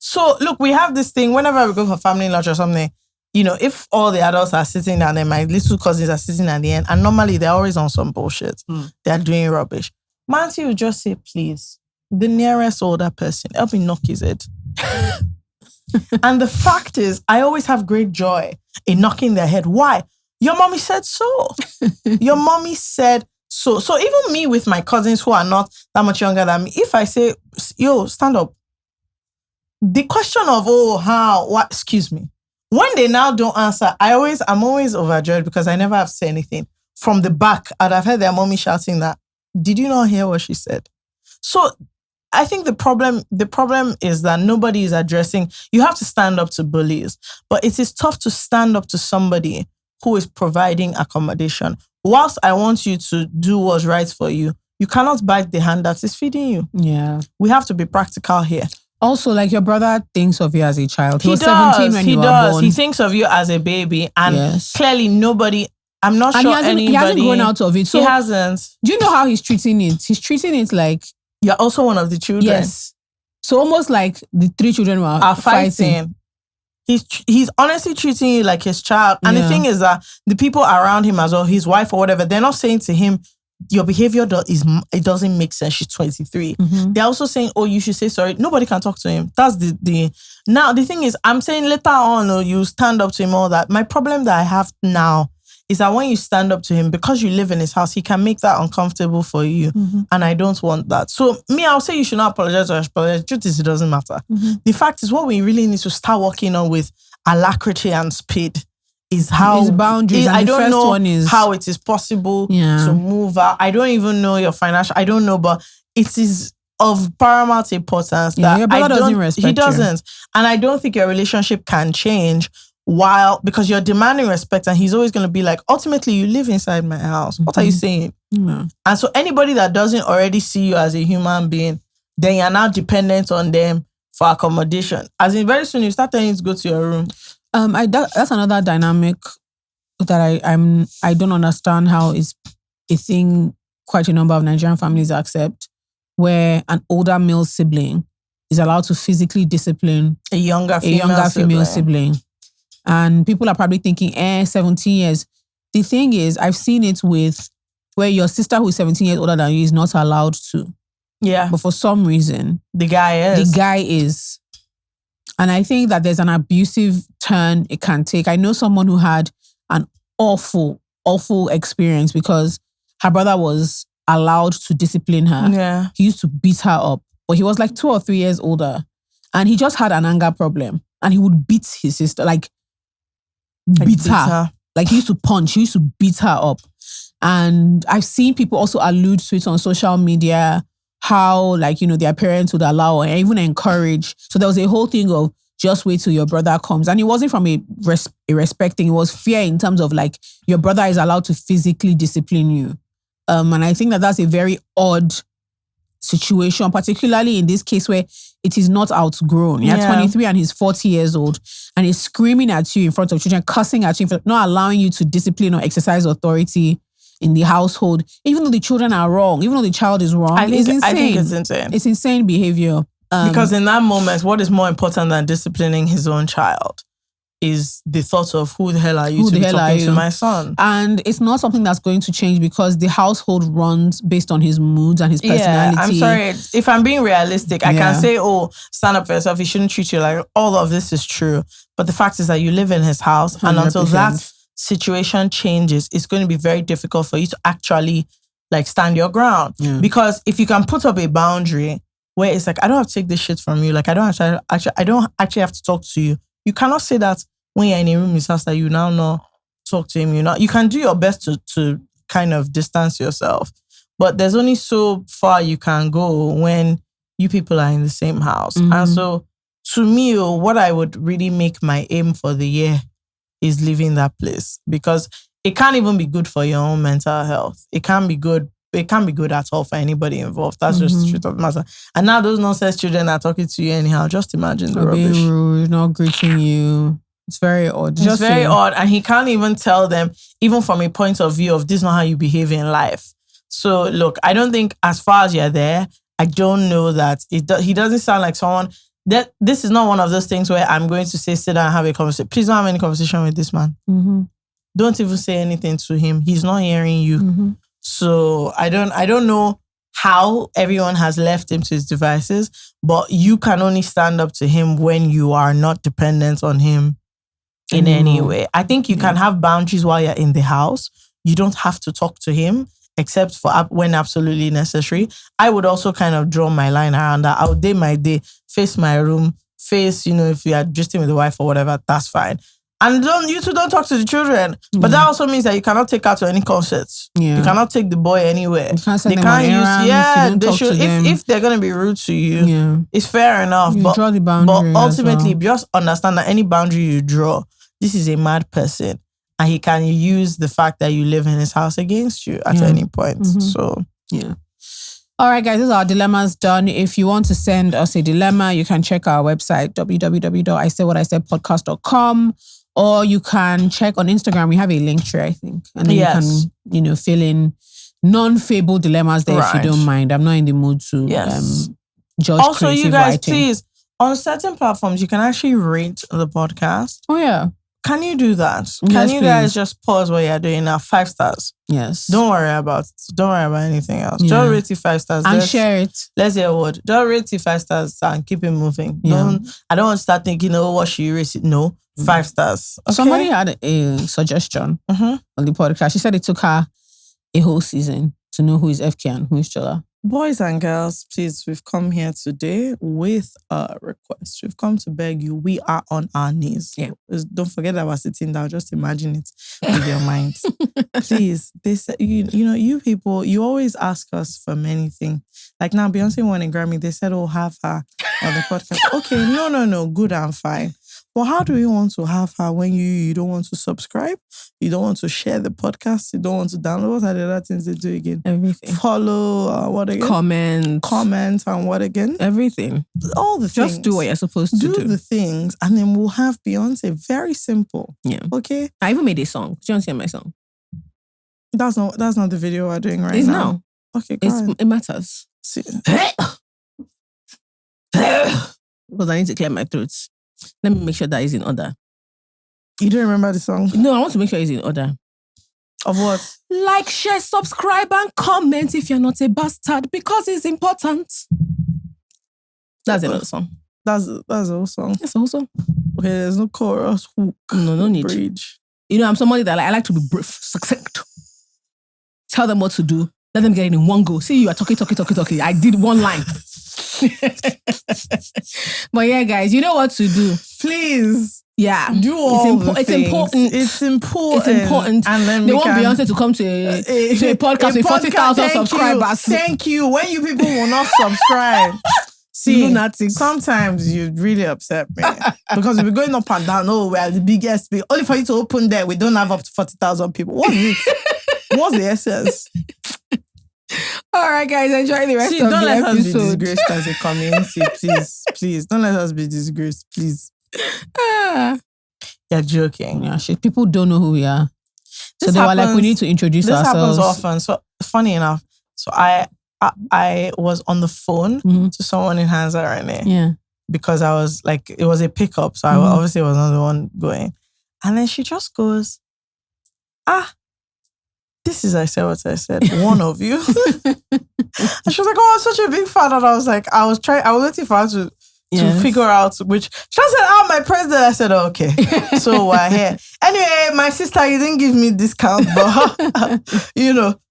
So, look, we have this thing, whenever we go for family lunch or something, if all the adults are sitting down and my little cousins are sitting at the end, and normally they're always on some bullshit. They're doing rubbish. My auntie will just say, please, the nearest older person, help me knock his head. And the fact is, I always have great joy in knocking their head. Why? Your mommy said so. Your mommy said so. So even me with my cousins who are not that much younger than me, if I say, yo, stand up, the question of, oh, how, what, excuse me, When they now don't answer, I'm always overjoyed because I never have to say anything. From the back, I've heard their mommy shouting that, did you not hear what she said? So I think the problem is that nobody is addressing, you have to stand up to bullies, but it is tough to stand up to somebody who is providing accommodation. Whilst I want you to do what's right for you, you cannot bite the hand that is feeding you. Yeah. We have to be practical here. Also, like your brother thinks of you as a child. He was 17 when you were born. He thinks of you as a baby. And clearly nobody, I'm not and sure he hasn't grown out of it. So he hasn't. Do you know how he's treating it? He's treating it like... You're also one of the children. Yes. So almost like the 3 children are fighting. He's honestly treating you like his child. And the thing is that the people around him as well, his wife or whatever, they're not saying to him, your behavior it doesn't make sense. She's 23. Mm-hmm. They're also saying, oh, you should say sorry. Nobody can talk to him. That's Now, the thing is, I'm saying later on, you stand up to him, all that. My problem that I have now is that when you stand up to him, because you live in his house, he can make that uncomfortable for you. Mm-hmm. And I don't want that. So I'll say you should not apologize or apologize. The truth is, it doesn't matter. Mm-hmm. The fact is, what we really need to start working on with alacrity and speed is how... His boundaries. I don't know how it is possible to move out. I don't even know your financial... I don't know, but it is of paramount importance that your brother doesn't respect he doesn't. And I don't think your relationship can change because you're demanding respect, and he's always going to be like, ultimately, you live inside my house. What are you saying? No. And so anybody that doesn't already see you as a human being, then you're now dependent on them for accommodation. As in, very soon you start telling you to go to your room. That's another dynamic that I don't understand how is a thing quite a number of Nigerian families accept, where an older male sibling is allowed to physically discipline a younger female sibling. And people are probably thinking, 17 years. The thing is, I've seen it with where your sister who is 17 years older than you is not allowed to. Yeah. But for some reason, the guy is. And I think that there's an abusive turn it can take. I know someone who had an awful, awful experience because her brother was allowed to discipline her. Yeah. He used to beat her up. But he was like 2 or 3 years older. And he just had an anger problem. And he would beat his sister, beat her. Like he used to punch, he used to beat her up. And I've seen people also allude to it on social media, how their parents would allow or even encourage. So there was a whole thing of just wait till your brother comes. And it wasn't from a respect thing, it was fear in terms of your brother is allowed to physically discipline you. And I think that that's a very odd situation, particularly in this case where it is not outgrown. You're 23 and he's 40 years old and he's screaming at you in front of children, cussing at you, not allowing you to discipline or exercise authority in the household, even though the children are wrong, even though the child is wrong. It's insane. I think it's insane. It's insane behavior. Because in that moment, what is more important than disciplining his own child is the thought of who the hell are you to be talking to my son? And it's not something that's going to change because the household runs based on his moods and his personality. I'm sorry. If I'm being realistic, I can say, stand up for yourself. He shouldn't treat you like all of this is true. But the fact is that you live in his house 100%. And until that situation changes, it's going to be very difficult for you to actually stand your ground. Yeah. Because if you can put up a boundary where it's I don't have to take this shit from you. I don't actually have to talk to you. You cannot say that when you're in a room in his house that you now not talk to him. You can do your best to kind of distance yourself. But there's only so far you can go when you people are in the same house. Mm-hmm. And so to me, what I would really make my aim for the year is leaving that place. Because it can't even be good for your own mental health. It can't be good. It can't be good at all for anybody involved. That's just the truth of the matter. And now those nonsense children are talking to you anyhow. Just imagine the rubbish. Being rude, not greeting you. It's very odd. It's very odd. And he can't even tell them, even from a point of view of this is not how you behave in life. So look, I don't think as far as you're there, I don't know that he doesn't sound like someone that this is not one of those things where I'm going to say, sit down and have a conversation. Please don't have any conversation with this man. Mm-hmm. Don't even say anything to him. He's not hearing you. Mm-hmm. So I don't know how everyone has left him to his devices, but you can only stand up to him when you are not dependent on him in any way. I think you can have boundaries while you're in the house. You don't have to talk to him except for when absolutely necessary. I would also kind of draw my line around that. I would day my day, face my room, if you are just with the wife or whatever, that's fine. And you two don't talk to the children. But that also means that you cannot take her to any concerts. Yeah. You cannot take the boy anywhere. You can't send them on errands, they should. If they're gonna be rude to you, yeah, it's fair enough. You draw the boundary. But ultimately, just understand that any boundary you draw, this is a mad person, and he can use the fact that you live in his house against you at any point. Mm-hmm. So yeah. All right, guys, these are our dilemmas done. If you want to send us a dilemma, you can check our website, www.isaidwhatIsaidpodcast.com, or you can check on Instagram. We have a link tree, I think. And then you can, fill in non-fable dilemmas there if you don't mind. I'm not in the mood to judge also, creative you guys, writing. please, on certain platforms, you can actually rate the podcast. Oh, yeah. Can you do that? Yes, Can you guys please. just pause what you're doing now? 5 stars. Yes. Don't worry about anything else. Yeah. Just rate it 5 stars. And share it. Let's hear a word. Just rate it 5 stars and keep it moving. Yeah. I don't want to start thinking, what should you rate it? No, 5 stars. Okay? Somebody had a suggestion on the podcast. She said it took her a whole season to know who is FK and who is Chola. Boys and girls, please, we've come here today with a request. We've come to beg you. We are on our knees. Yeah. Don't forget that we're sitting down. Just imagine it with your mind. Please, they say, you people, you always ask us for many things. Like now, Beyonce won a Grammy. They said, have her on the podcast. Okay, no, good and fine. But how do you want to have her when you don't want to subscribe? You don't want to share the podcast? You don't want to download? What are the other things they do again? Everything. Follow, what again? Comment, and what again? Everything. All the things. Just do what you're supposed to do. Do the things, and then we'll have Beyonce. Very simple. Yeah. Okay? I even made a song. Do you want to hear my song? That's not the video we're doing right now. It's now. Okay, go ahead. It matters. See. Because I need to clear my throat. Let me make sure that is in order. You don't remember the song? No, I want to make sure it's in order. Of what? Like, share, subscribe, and comment if you're not a bastard, because it's important. That's another song. That's the whole song. That's the whole song. Okay, there's no chorus, hook. No need. Bridge. I'm somebody that I like to be brief, succinct. Tell them what to do. Let them get it in one go. See, you are talking. I did one line. But yeah, guys, you know what to do. Please. Yeah. Do all the it's things. important. It's important. It's important. And then they want Beyonce to come to a podcast with 40,000 subscribers. Thank you. When you people will not subscribe. See, lunatics. Sometimes you really upset me. Because we're going up and down. Oh, we're the biggest. Only for you to open there, we don't have up to 40,000 people. What is it? What's the essence? All right, guys, enjoy the rest of the episode. Don't let us be disgraced as a community, please. Don't let us be disgraced, please. You're joking. Yeah, people don't know who we are. So they were like, we need to introduce ourselves. This happens often. So funny enough, so I was on the phone to someone in Hanzarene. Yeah. Because I was like, it was a pickup, so I obviously was not the one going. And then she just goes, this is I said what I said. One of you. And she was like, I'm such a big fan. And I was like, I was waiting for her to figure out which. She said, my president. I said, okay. So we're here. Anyway, my sister, you didn't give me discount, but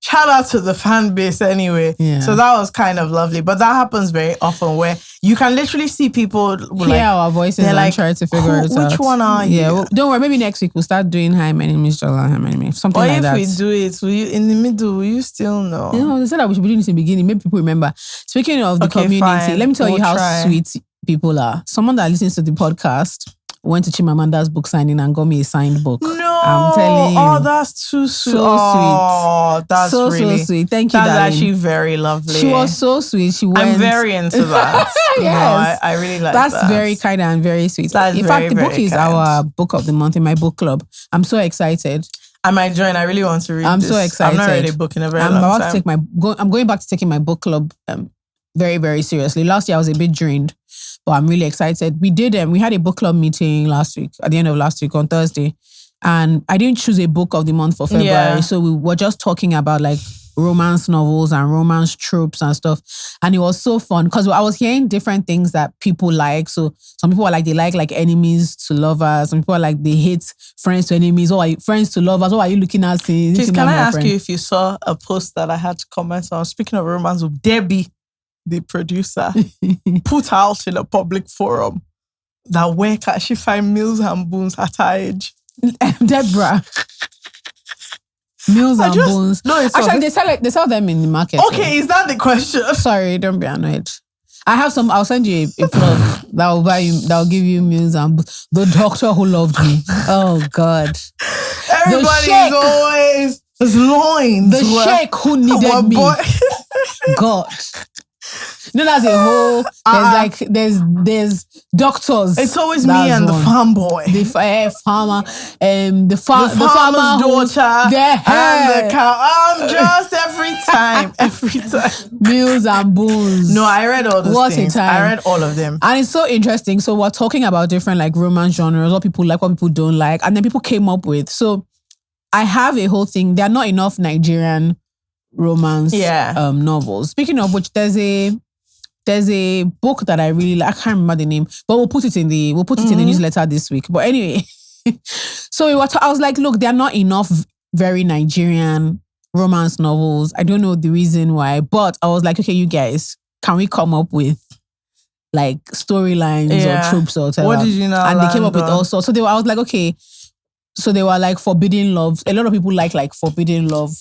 shout out to the fan base anyway. Yeah. So that was kind of lovely. But that happens very often where you can literally see people hear our voices and like, try to figure it out. Which one are you? Yeah, don't worry. Maybe next week we'll start doing hi, my name is Jola, hi, my name is something like that. Or if we do it, will you, in the middle, will you still know? They said that we should be doing this in the beginning. Maybe people remember. Speaking of the community, fine. Let me tell you how sweet people are. Someone that listens to the podcast went to Chimamanda's book signing and got me a signed book. No, I'm telling you. Oh, that's too sweet. So that's so sweet. Thank you, That's darling. actually very lovely. She was so sweet. She went. I'm very into that. Yes. I really like that. That's very kind and very sweet. That's in fact, the book is our book of the month in my book club. I'm so excited. I might join. I really want to read this. So excited. I've not read a book in a very long time. I'm going back to taking my book club very, very seriously. Last year I was a bit drained, but I'm really excited. We had a book club meeting last week, at the end of last week on Thursday. And I didn't choose a book of the month for February. Yeah. So we were just talking about like romance novels and romance tropes and stuff. And it was so fun because I was hearing different things that people like. So some people are like, they like enemies to lovers. Some people are like, they hate friends to enemies. Or friends to lovers. What are you looking at? Please, can I ask you if you saw a post that I had to comment on? Speaking of romance, with Debbie, the producer, put out in a public forum that where can she find meals and boons at her age? Deborah. Meals and bones. No, it's actually they sell them in the market. Okay, is that the question? Sorry, don't be annoyed. I have some. I'll send you a plug that will buy you. That will give you meals and bones. The doctor who loved me. Oh God. Everybody's always loins. The sheikh who needed me. God. No, that's a whole. There's doctors. It's always me and the farm boy, the farmer, the farmer's daughter, and the cow. Just every time. Meals and bones. No, I read all those things. I read all of them, and it's so interesting. So we're talking about different like romance genres, what people like, what people don't like, and then people came up with. So I have a whole thing. There are not enough Nigerian romance novels. Speaking of which, there's a book that I really like. I can't remember the name, but we'll put it in the newsletter this week. But anyway, so I was like, look, there are not enough very Nigerian romance novels. I don't know the reason why, but I was like, okay, you guys, can we come up with like storylines or tropes or whatever? What did you know? And they came up with all sorts. So I was like, okay. So they were like forbidden love. A lot of people like forbidden love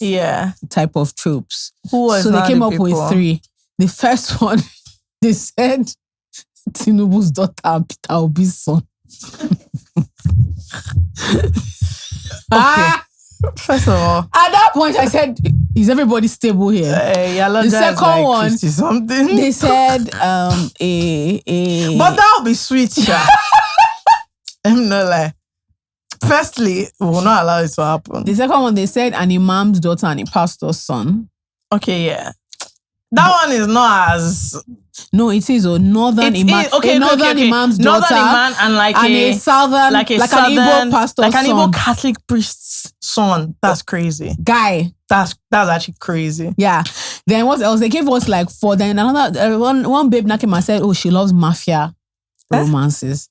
type of tropes. So they came up with 3. The first one, they said Tinubu's daughter Peter Obi's son. First of all, at that point I said, is everybody stable here? The second like one, something. They said but that'll be sweet, yeah. I'm not like. Firstly, we will not allow it to happen. The second one, they said an imam's daughter and a pastor's son. Okay, yeah. That one is not as... No, it is a northern imam. Northern imam's daughter. Northern imam and a southern, like an Igbo pastor's son. Like an Igbo Catholic priest's son. That's crazy. Guy. That's actually crazy. Yeah. Then what else? They gave us like 4. Then another, one babe came and said, oh, she loves mafia romances.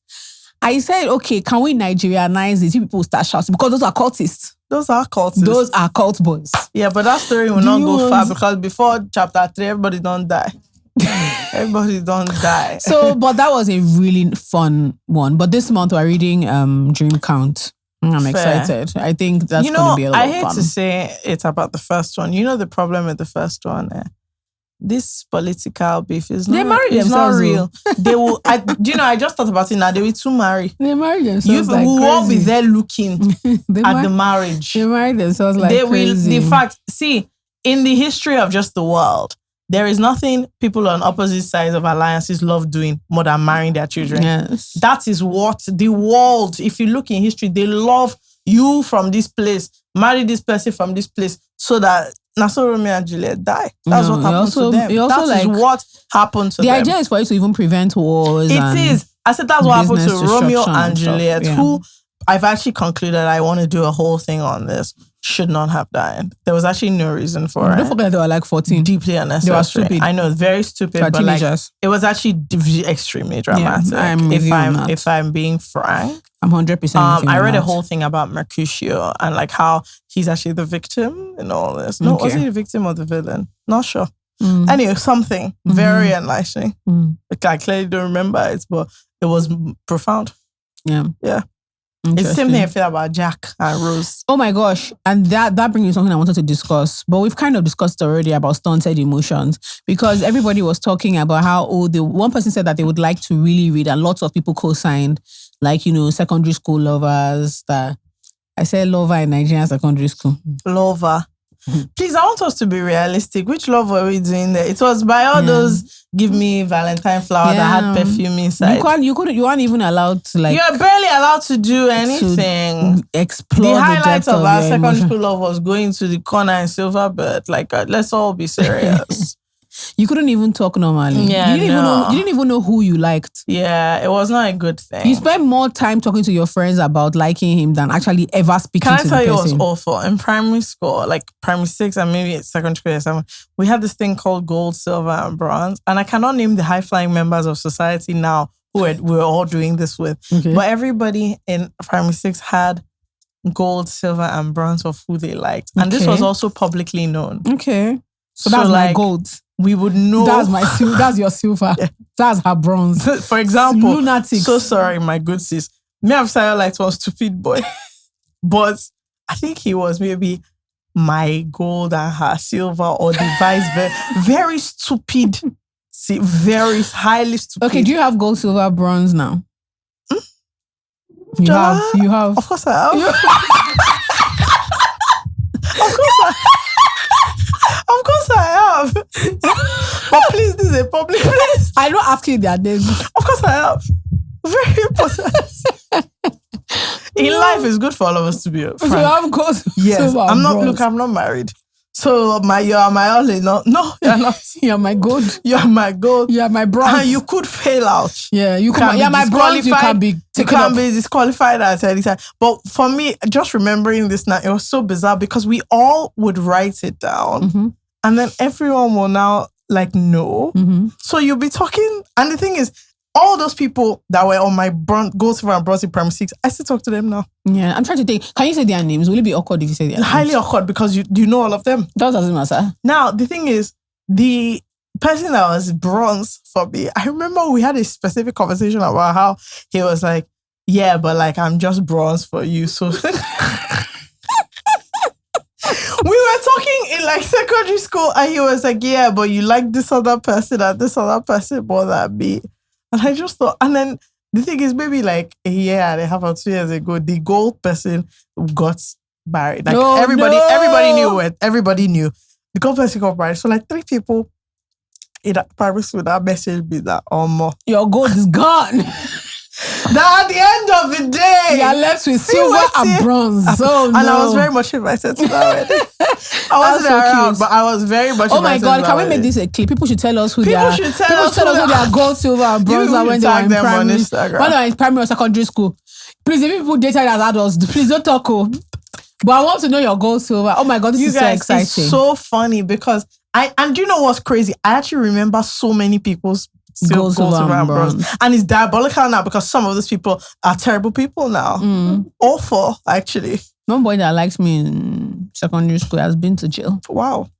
I said, okay, can we Nigerianize it? People start shouting because those are cultists. Those are cult boys. Yeah, but that story will not go far because before chapter 3, everybody don't die. Everybody don't die. So, but that was a really fun one. But this month we're reading Dream Count. I'm excited. I think that's going to be a lot of fun. I hate to say it's about the first one. You know the problem with the first one? This political beef is not real. They will. I just thought about it now. They will too marry. They marry themselves. You will all be there looking at the marriage. They marry themselves like crazy. The fact, see, in the history of just the world, there is nothing people on opposite sides of alliances love doing more than marrying their children. Yes. That is what the world, if you look in history, they love you from this place, marry this person from this place, so that Naso, Romeo and Juliet die. That's what happened to them. That is what happened to them. The idea is for you to even prevent wars. It is. I said that's what happened to Romeo and Juliet, who I've actually concluded I want to do a whole thing on this. Should not have died. There was actually no reason for it. Don't forget they were like 14. Deeply unnecessary. They were stupid. I know, very stupid, but like it was actually extremely dramatic. Yeah, if I'm being frank. I'm 100%. I read a whole thing about Mercutio and like how he's actually the victim in all this. No, was he the victim or the villain? Not sure. Anyway, something very enlightening. Like, I clearly don't remember it, but it was profound. Yeah. It's the same thing I feel about Jack and Rose. Oh my gosh. And that brings me something I wanted to discuss. But we've kind of discussed already about stunted emotions. Because everybody was talking about how one person said that they would like to really read, and lots of people co-signed, like, secondary school lovers. That I said lover in Nigerian secondary school. Lover. Please, I want us to be realistic. Which love were we doing there? It was by all those give me Valentine flower that had perfume inside. You weren't even allowed to like. You're barely allowed to do anything. To explore the highlight of our secondary school love was going to the corner in Silverbird. Like, let's all be serious. You couldn't even talk normally. Yeah, you didn't even know who you liked. Yeah, it was not a good thing. You spent more time talking to your friends about liking him than actually ever speaking to the person. Can I tell you what was awful? In primary school, like primary 6 and maybe secondary school 7, we had this thing called gold, silver, and bronze. And I cannot name the high-flying members of society now who we were all doing this with. Okay. But everybody in primary 6 had gold, silver, and bronze of who they liked. And this was also publicly known. Okay. So that's like, my gold. We would know. That's your silver. Yeah. That's her bronze. For example, lunatics. So sorry, my good sis. Me and Sarah liked one stupid boy. But I think he was maybe my gold and her silver, or the vice versa. Very stupid. See, very highly stupid. Okay, do you have gold, silver, bronze now? You have. Of course I have. Of course I have. But please, this is a public place. I don't ask you their names. Of course I have. Very important. In life, it's good for all of us to be frank. So you have gold, yes, silver, I'm not. bronze. Look, I'm not married. So you are my only. No, you're not. You're my gold. You are my gold. You are my bronze. And you could fail out. Yeah, you can. Yeah, my bronze. You can be taken up. be disqualified at any time. But for me, just remembering this now, it was so bizarre because we all would write it down, and then everyone will now know. So you'll be talking, and the thing is, all those people that were on my gold, silver, and bronze in primary 6, I still talk to them now. Yeah, I'm trying to think. Can you say their names? Will it be awkward if you say their names? Highly awkward because you know all of them. That doesn't matter. Now, the thing is, the person that was bronze for me, I remember we had a specific conversation about how he was like, yeah, but I'm just bronze for you. So we were talking in secondary school and he was like, yeah, but you like this other person and this other person more than me. And I just thought, and then the thing is, maybe a year and a half or 2 years ago, the gold person got married. Everybody knew it. Everybody knew. The gold person got married. So 3 people in that primary school that messaged me that, your gold is gone. That at the end of the day, you are left with silver and bronze. And I was very much invited to that wedding. I wasn't around, but I was very much invited. Oh my God, can we make this a clip? People should tell us who they are. People should tell us who they are gold, silver, and bronze when they were in primary. When they were in primary or secondary school. Please, if people dated as adults, please don't talk. But I want to know your gold, silver. Oh my God, this is so exciting. It's so funny because and do you know what's crazy? I actually remember so many people's gold, silver, and bronze. And it's diabolical now because some of those people are terrible people now. Awful, actually. One boy that likes me in secondary school has been to jail. Wow.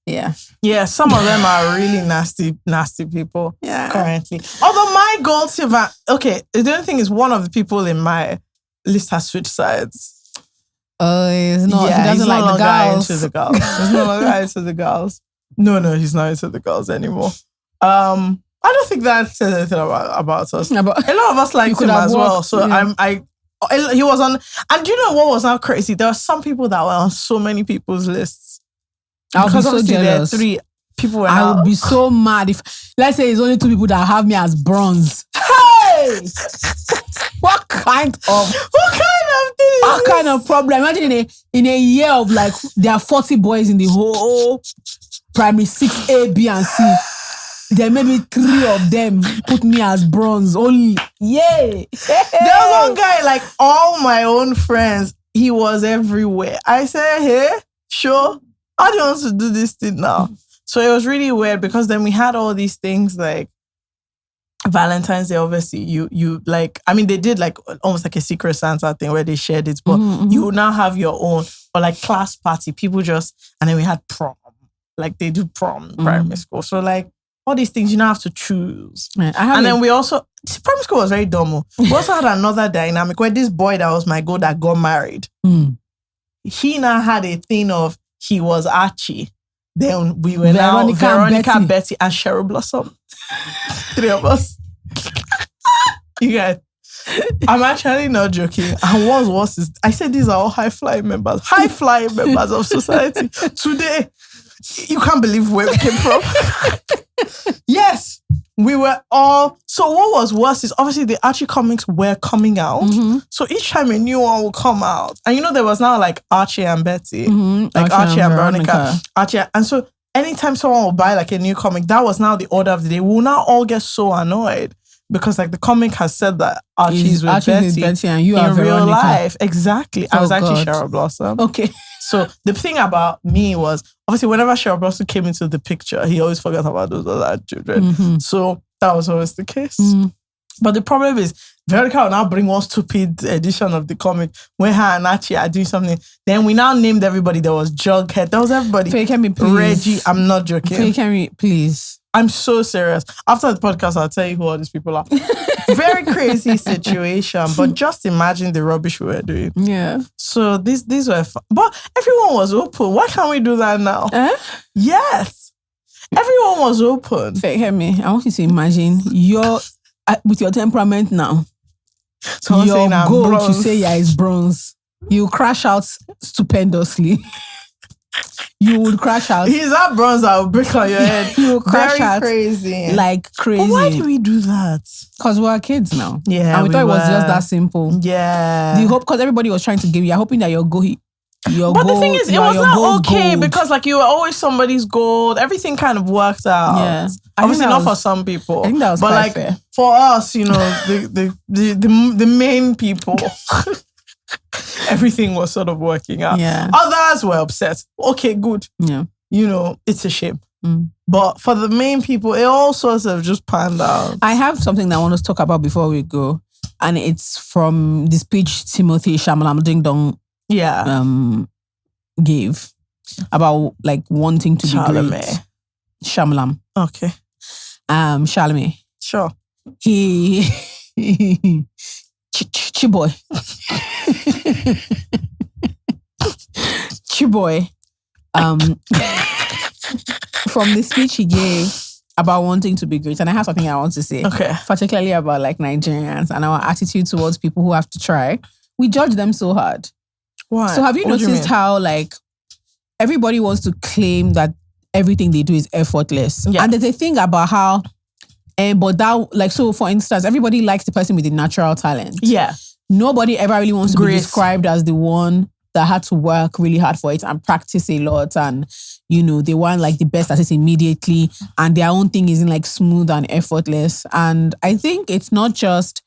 Yeah. Yeah, some of them are really nasty people currently. Although my gold, silver, okay, the only thing is one of the people in my list has switched sides. He's not. Yeah, he doesn't like the girls. He's no longer into the girls. No, he's not into the girls anymore. I don't think that says anything about us. A lot of us liked him as well. So he was on, and do you know what was now crazy? There were some people that were on so many people's lists. I would be so jealous. There are 3 people. I would be so mad if, let's say, it's only 2 people that have me as bronze. Hey! What kind of thing? What kind of problem? Imagine in a year of there are 40 boys in the whole primary 6 A, B, and C. There may be 3 of them put me as bronze only. Yay! There was one guy, all my own friends, he was everywhere. I said, hey, sure, how do you want to do this thing now? So it was really weird because then we had all these things Valentine's Day, obviously, you they did almost like a secret Santa thing where they shared it, but you now have your own, or class party, people and then we had prom. They do prom in primary school. So all these things you now have to choose. And then we also, primary school was very dumb. We also had another dynamic where this boy that was my goal that got married, he now had a thing of, he was Archie. Then we were Veronica, Betty, and Cheryl Blossom. 3 of us. You guys, I'm actually not joking. And what's worse is, I said these are all high-flying members of society. Today, you can't believe where we came from. Yes, we were all. So what was worse is, obviously the Archie comics were coming out. So each time a new one would come out, and there was now Archie and Betty, Archie and Veronica, and so anytime someone would buy a new comic, that was now the order of the day. We'll now all get so annoyed because the comic has said that Archie's with Betty and you in are real Veronica. life. Exactly. I was actually Cheryl Blossom. Okay. So the thing about me was, obviously, whenever Cheryl Blossom came into the picture, he always forgot about those other children. So that was always the case. But the problem is, Veronica will now bring one stupid edition of the comic when her and Archie are doing something. Then we now named everybody. There was Jughead. There was everybody. Fake-Kemi, please. Reggie. I'm not joking. Fake-Kemi, please. I'm so serious. After the podcast, I'll tell you who all these people are. Very crazy situation, but just imagine the rubbish we were doing. Yeah. So these were fun. But everyone was open. Why can't we do that now? Yes. Everyone was open. So, hear me. I want you to imagine with your temperament now. Someone your goal bronze. to say is bronze. You crash out stupendously. You would crash out. He's that bronze that will break on your head. You will crash Very out crazy. like crazy. But why do we do that? Because we're kids now. Yeah. And we thought it was just that simple. Yeah. The hope, because everybody was trying to give you, hoping that your goal. But the thing is, it was not okay because like you were always somebody's gold. Everything kind of worked out. Yeah. Obviously not for some people. I think that was but quite like fair. For us, you know, the main people. Everything was sort of working out. Yeah. Others were upset. Okay, good. Yeah. You know, it's a shame. But for the main people, it all sorts of just panned out. I have something that I want to talk about before we go. And it's from the speech Timothy Shamalam Ding Dong gave about like wanting to be great. Shamalam. Okay. Charlemagne. Sure. He Chiboy. Chiboy. From the speech he gave about wanting to be great, and I have something I want to say. Okay. Particularly about like Nigerians and our attitude towards people who have to try. We judge them so hard. Why? So have you noticed how like everybody wants to claim that everything they do is effortless? Yeah. And there's a thing about how but that, like, so for instance, everybody likes the person with the natural talent. Yeah. Nobody ever really wants to be described as the one that had to work really hard for it and practice a lot. And, you know, they want like the best at it immediately. And their own thing isn't like smooth and effortless. And I think it's not just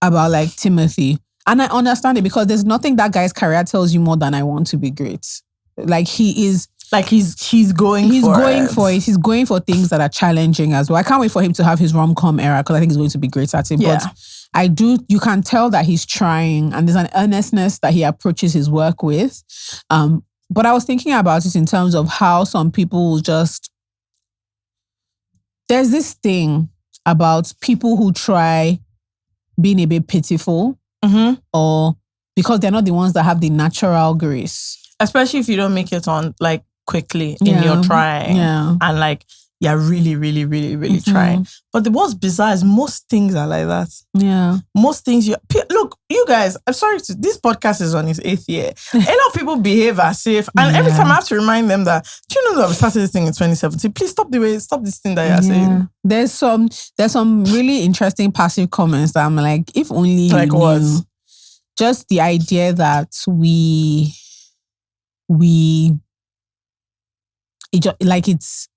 about like Timothy. And I understand it because there's nothing that guy's career tells you more than I want to be great. Like he is... Like he's going for it. He's going for things that are challenging as well. I can't wait for him to have his rom-com era because I think he's going to be great at it. Yeah. But you can tell that he's trying and there's an earnestness that he approaches his work with. But I was thinking about it in terms of how some people just... There's this thing about people who try being a bit pitiful or because they're not the ones that have the natural grace. Especially if you don't make it on like quickly in your trying. Yeah. And like, you're really, really, really, really trying. But what's bizarre is most things are like that. Yeah. Most things look, you guys, I'm sorry this podcast is on its 8th year. A lot of people behave as if, and every time I have to remind them that, do you know that we started this thing in 2017? Please stop this thing that you're saying. There's some really interesting passive comments that I'm like, if only you like knew. What? Just the idea that it's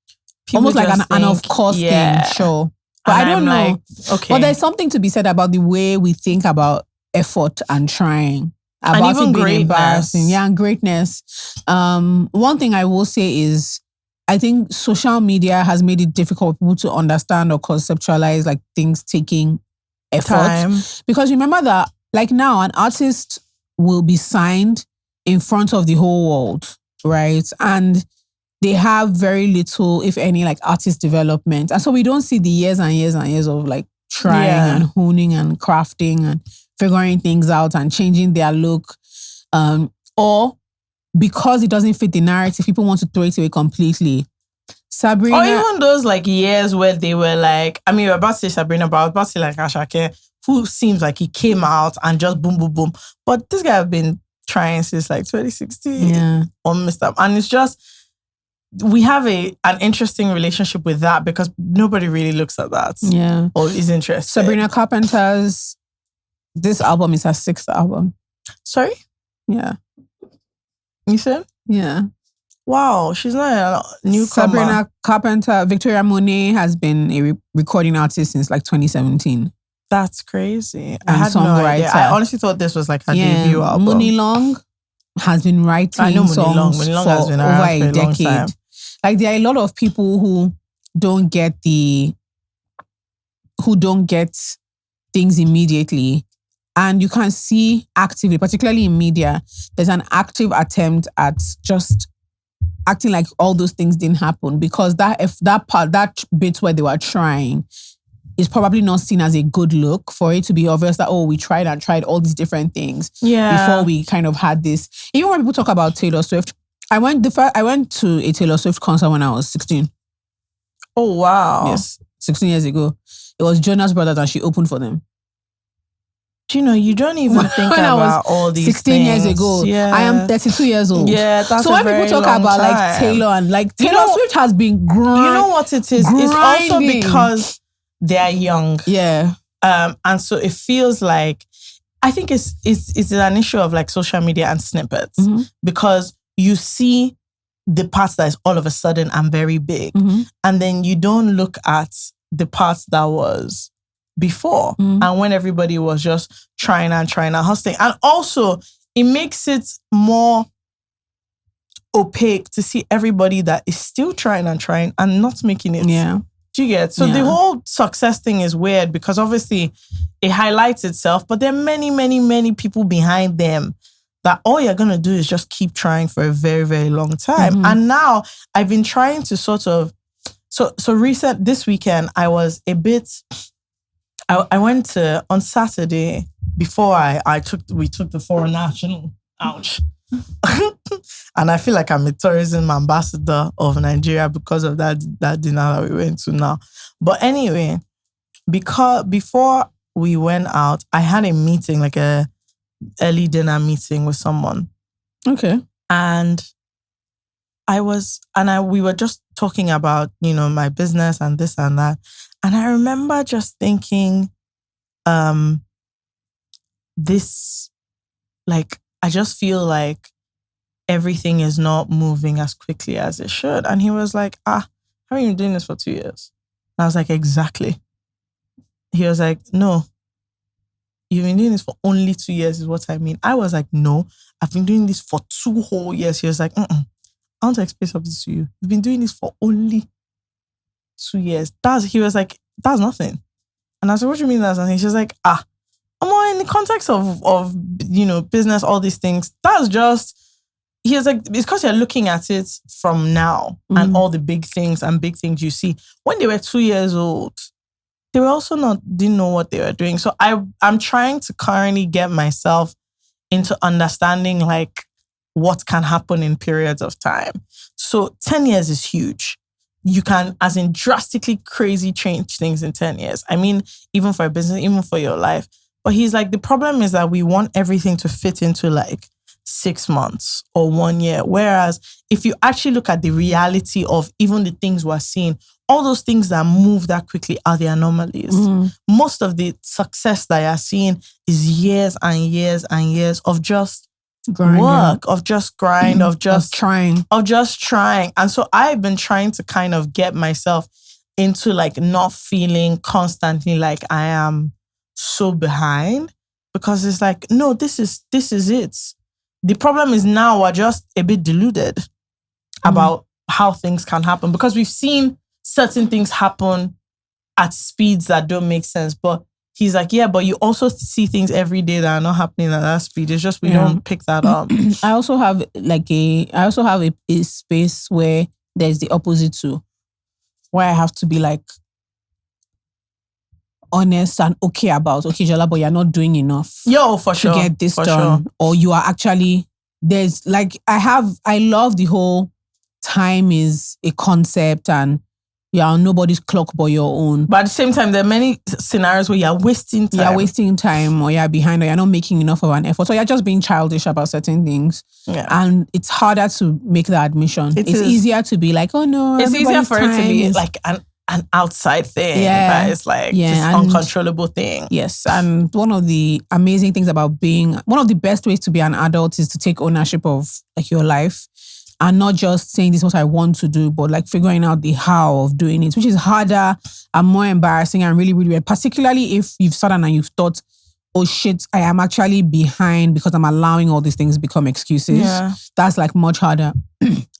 people almost like an of course thing, sure. But I don't know. Like, okay. But there's something to be said about the way we think about effort and trying. About and even it being greatness. Embarrassing. Yeah, and greatness. One thing I will say is I think social media has made it difficult for people to understand or conceptualize like things taking effort. Time. Because remember that like now an artist will be signed in front of the whole world, right? And they have very little, if any, like artist development. And so we don't see the years and years and years of like trying and honing and crafting and figuring things out and changing their look. Or because it doesn't fit the narrative, people want to throw it away completely. Sabrina. Or even those like years where they were like, I mean, you're about to say Sabrina, but I was about to say like Ashake, who seems like he came out and just boom, boom, boom. But this guy has been trying since like 2016 on Mr. And it's just, we have an interesting relationship with that because nobody really looks at that. Yeah. Or is interested. Sabrina Carpenter's, this album is her 6th album. Sorry? Yeah. You said? Yeah. Wow, she's not a newcomer. Sabrina Carpenter, Victoria Monet has been a recording artist since like 2017. That's crazy. I And had no idea. songwriter. I honestly thought this was like her debut album. Monie Long has been writing songs Monie Long has been for around over for a a long decade. time. Like there are a lot of people who don't get things immediately. And you can see actively, particularly in media, there's an active attempt at just acting like all those things didn't happen, because that bit where they were trying is probably not seen as a good look, for it to be obvious that, oh, we tried all these different things before we kind of had this. Even when people talk about Taylor Swift, I went to a Taylor Swift concert when I was 16. Oh, wow. Yes, 16 years ago. It was Jonas Brothers and she opened for them. Do you know, you don't even think when about I was all these 16 things. years ago. Yeah. I am 32 years old. Yeah, that's so when people talk about like Taylor and like Taylor Swift has been growing. You know what it is? It's also because they're young. Yeah. And so it feels like, I think it's an issue of like social media and snippets, because you see the parts that is all of a sudden and very big, and then you don't look at the parts that was before, and when everybody was just trying and hustling. And also it makes it more opaque to see everybody that is still trying and not making it. Yeah. Do you get? So the whole success thing is weird, because obviously it highlights itself, but there are many, many, many people behind them that all you're going to do is just keep trying for a very, very long time. And now I've been trying to sort of, this weekend, I was a bit, I went to, on Saturday, before we took the foreign national, ouch. And I feel like I'm a tourism ambassador of Nigeria because of that dinner that we went to now. But anyway, because before we went out, I had a meeting, like a early dinner meeting with someone. Okay. And we were just talking about, you know, my business and this and that. And I remember just thinking, this, like, I just feel like everything is not moving as quickly as it should. And he was like, haven't you been doing this for 2 years? And I was like, exactly. He was like, no, you've been doing this for only 2 years is what I mean. I was like, no, I've been doing this for 2 whole years. He was like, I want to explain something to you. You've been doing this for only 2 years. He was like, that's nothing. And I said, what do you mean that's nothing? She was like, in the context of you know, business, all these things, that's just, he was like, it's because you're looking at it from now and all the big things you see. When they were 2 years old, they were also didn't know what they were doing. So I'm trying to currently get myself into understanding like what can happen in periods of time. So 10 years is huge. You can, as in drastically crazy, change things in 10 years. I mean, even for a business, even for your life. But he's like, the problem is that we want everything to fit into like 6 months or 1 year. Whereas if you actually look at the reality of even the things we're seeing, all those things that move that quickly are the anomalies. Most of the success that you're seeing is years and years and years of just work, of just grind, of just trying. And so I've been trying to kind of get myself into like not feeling constantly like I am so behind, because it's like, no, this is it. The problem is now we're just a bit deluded about how things can happen, because we've seen certain things happen at speeds that don't make sense. But he's like, yeah, but you also see things every day that are not happening at that speed. It's just we don't pick that up. I also have a space where there's the opposite too, where I have to be like honest and okay, Jola, but you're not doing enough. To get this done. Sure. Or you are actually, there's like, I love the whole time is a concept and you're on nobody's clock but your own. But at the same time, there are many scenarios where you're wasting time. You're wasting time, or you're behind, or you're not making enough of an effort. So you're just being childish about certain things. Yeah. And it's harder to make the admission. It's easier to be like, oh no, it's easier for it to be like an outside thing. That is like this uncontrollable thing. Yes. And one of the amazing things about one of the best ways to be an adult is to take ownership of like your life. And not just saying this is what I want to do, but like figuring out the how of doing it, which is harder and more embarrassing and really, really weird. Particularly if you've sat down and you've thought, oh shit, I am actually behind because I'm allowing all these things become excuses. Yeah. That's like much harder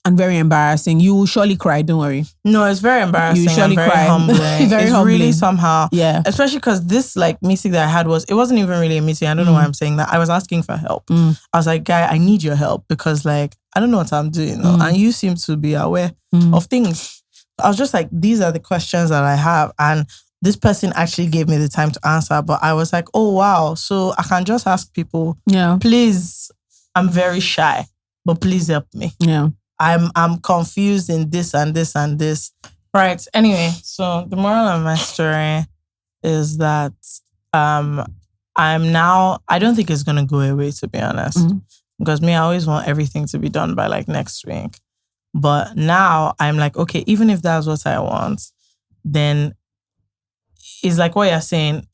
and very embarrassing. You will surely cry, don't worry. No, it's very embarrassing. You surely very cry. Humbling. Very it's humbling. Really somehow. Yeah. Especially because this like meeting that I had it wasn't even really a meeting. I don't know why I'm saying that. I was asking for help. I was like, guy, I need your help because like I don't know what I'm doing. No? And you seem to be aware of things. I was just like, these are the questions that I have. And this person actually gave me the time to answer. But I was like, oh, wow. So I can just ask people, please, I'm very shy, but please help me. Yeah. I'm confused in this and this and this. Right. Anyway, so the moral of my story is that I don't think it's going to go away, to be honest. Because I always want everything to be done by like next week. But now I'm like, okay, even if that's what I want, then it's like what you're saying.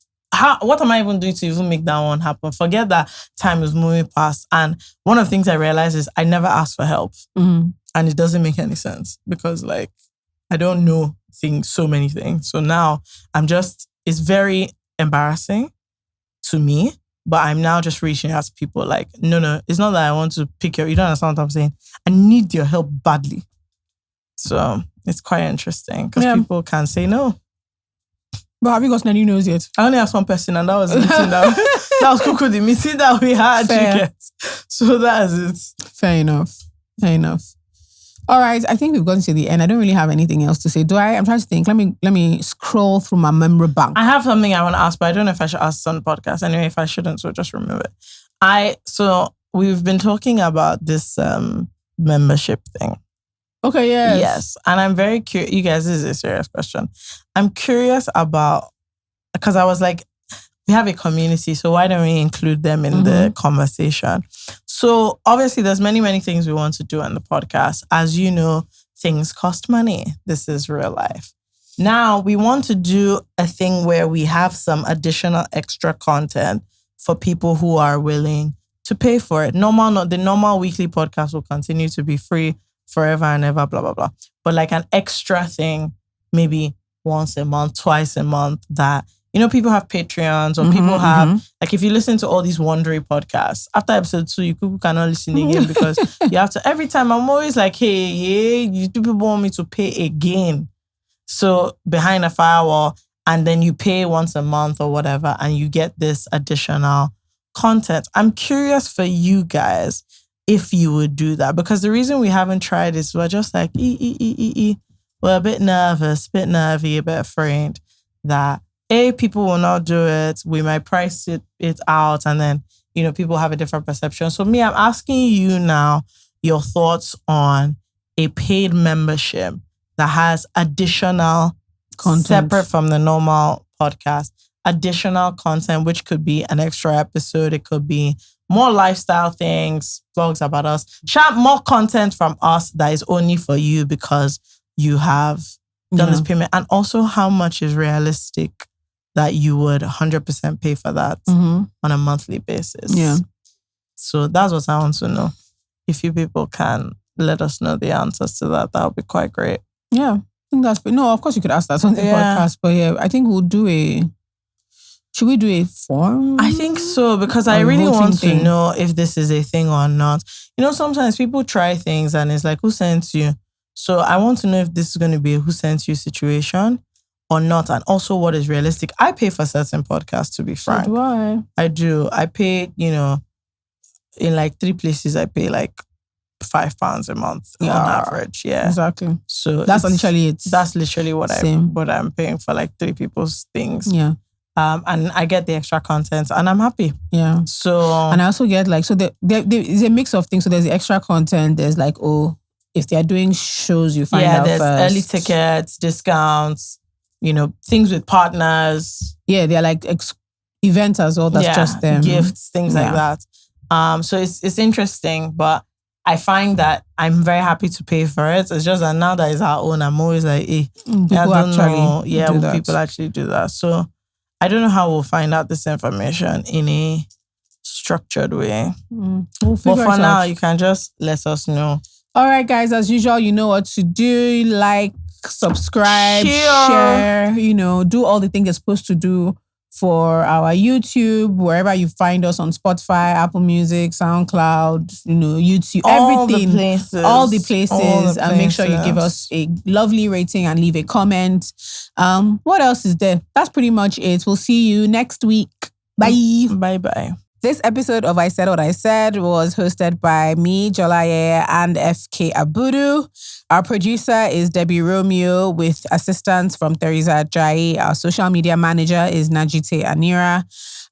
What am I even doing to even make that one happen? Forget that time is moving past. And one of the things I realized is I never asked for help. And it doesn't make any sense because like, I don't know so many things. So now it's very embarrassing to me, but I'm now just reaching out to people like, no, it's not that I want to pick you don't understand what I'm saying. I need your help badly. So it's quite interesting because people can say no. But have you gotten any news yet? I only have one person and that was the meeting that was Coco, the meeting that we had. So that's it. Fair enough. All right, I think we've gotten to the end. I don't really have anything else to say. Do I? I'm trying to think. Let me scroll through my memory bank. I have something I want to ask, but I don't know if I should ask this on the podcast. Anyway, if I shouldn't, so just remove it. So we've been talking about this membership thing. Okay, yes. Yes, and I'm very curious. You guys, this is a serious question. I'm curious about, because I was like, we have a community, so why don't we include them in the conversation? So obviously there's many things we want to do on the podcast. As you know, things cost money. This is real life. Now we want to do a thing where we have some additional extra content for people who are willing to pay for it. The normal weekly podcast will continue to be free forever and ever, blah, blah, blah. But like an extra thing, maybe once a month, twice a month that, people have Patreons or people have, like if you listen to all these Wondery podcasts, after episode 2, you cannot listen again because you have to, every time I'm always like, hey, you people want me to pay again. So behind a firewall, and then you pay once a month or whatever, and you get this additional content. I'm curious for you guys if you would do that, because the reason we haven't tried is we're just like, we're a bit nervous, a bit nervy, a bit afraid that people will not do it. We might price it out, and then people have a different perception. So I'm asking you now your thoughts on a paid membership that has additional content separate from the normal podcast, additional content, which could be an extra episode. It could be more lifestyle things, vlogs about us, more content from us that is only for you because you have done this payment. And also how much is realistic that you would 100% pay for that on a monthly basis. Yeah. So that's what I want to know. If you people can let us know the answers to that, that would be quite great. Yeah. I think that's... No, of course you could ask that on the podcast, but I think we'll do should we do a form? I think so, because I really want to know if this is a thing or not. Sometimes people try things and it's like, who sent you? So I want to know if this is going to be a who sent you situation or not, and also what is realistic. I pay for certain podcasts, to be frank. So do I. I do. I pay, in like 3 places, I pay like £5 a month on average. Yeah, exactly. So that's literally it. That's literally what I'm paying for, like 3 people's things. Yeah. And I get the extra content and I'm happy. Yeah. So, and I also get like, so there is a mix of things. So there's the extra content. There's like, if they're doing shows, you find out there's first. Early tickets, discounts, things with partners. Yeah, they're like events as well. That's just them. Gifts, things like that. So it's interesting, but I find that I'm very happy to pay for it. It's just that now that it's our own, I'm always like, people actually do that. So I don't know how we'll find out this information in a structured way. But for now, you can just let us know. All right, guys, as usual, you know what to do. Like, subscribe, share, do all the things you're supposed to do for our YouTube, wherever you find us, on Spotify, Apple Music, SoundCloud, YouTube, everything. All the places. And make sure you give us a lovely rating and leave a comment. What else is there? That's pretty much it. We'll see you next week. Bye. Bye-bye. This episode of I Said What I Said was hosted by me, Jolaye, and FK Abudu. Our producer is Debbie Romeo with assistance from Theresa Ajayi. Our social media manager is Najite Anira.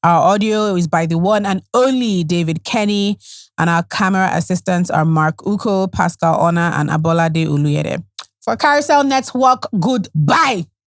Our audio is by the one and only David Kenny. And our camera assistants are Mark Uko, Pascal Ona, and Abolade Uluyede. For Carousel Network, goodbye.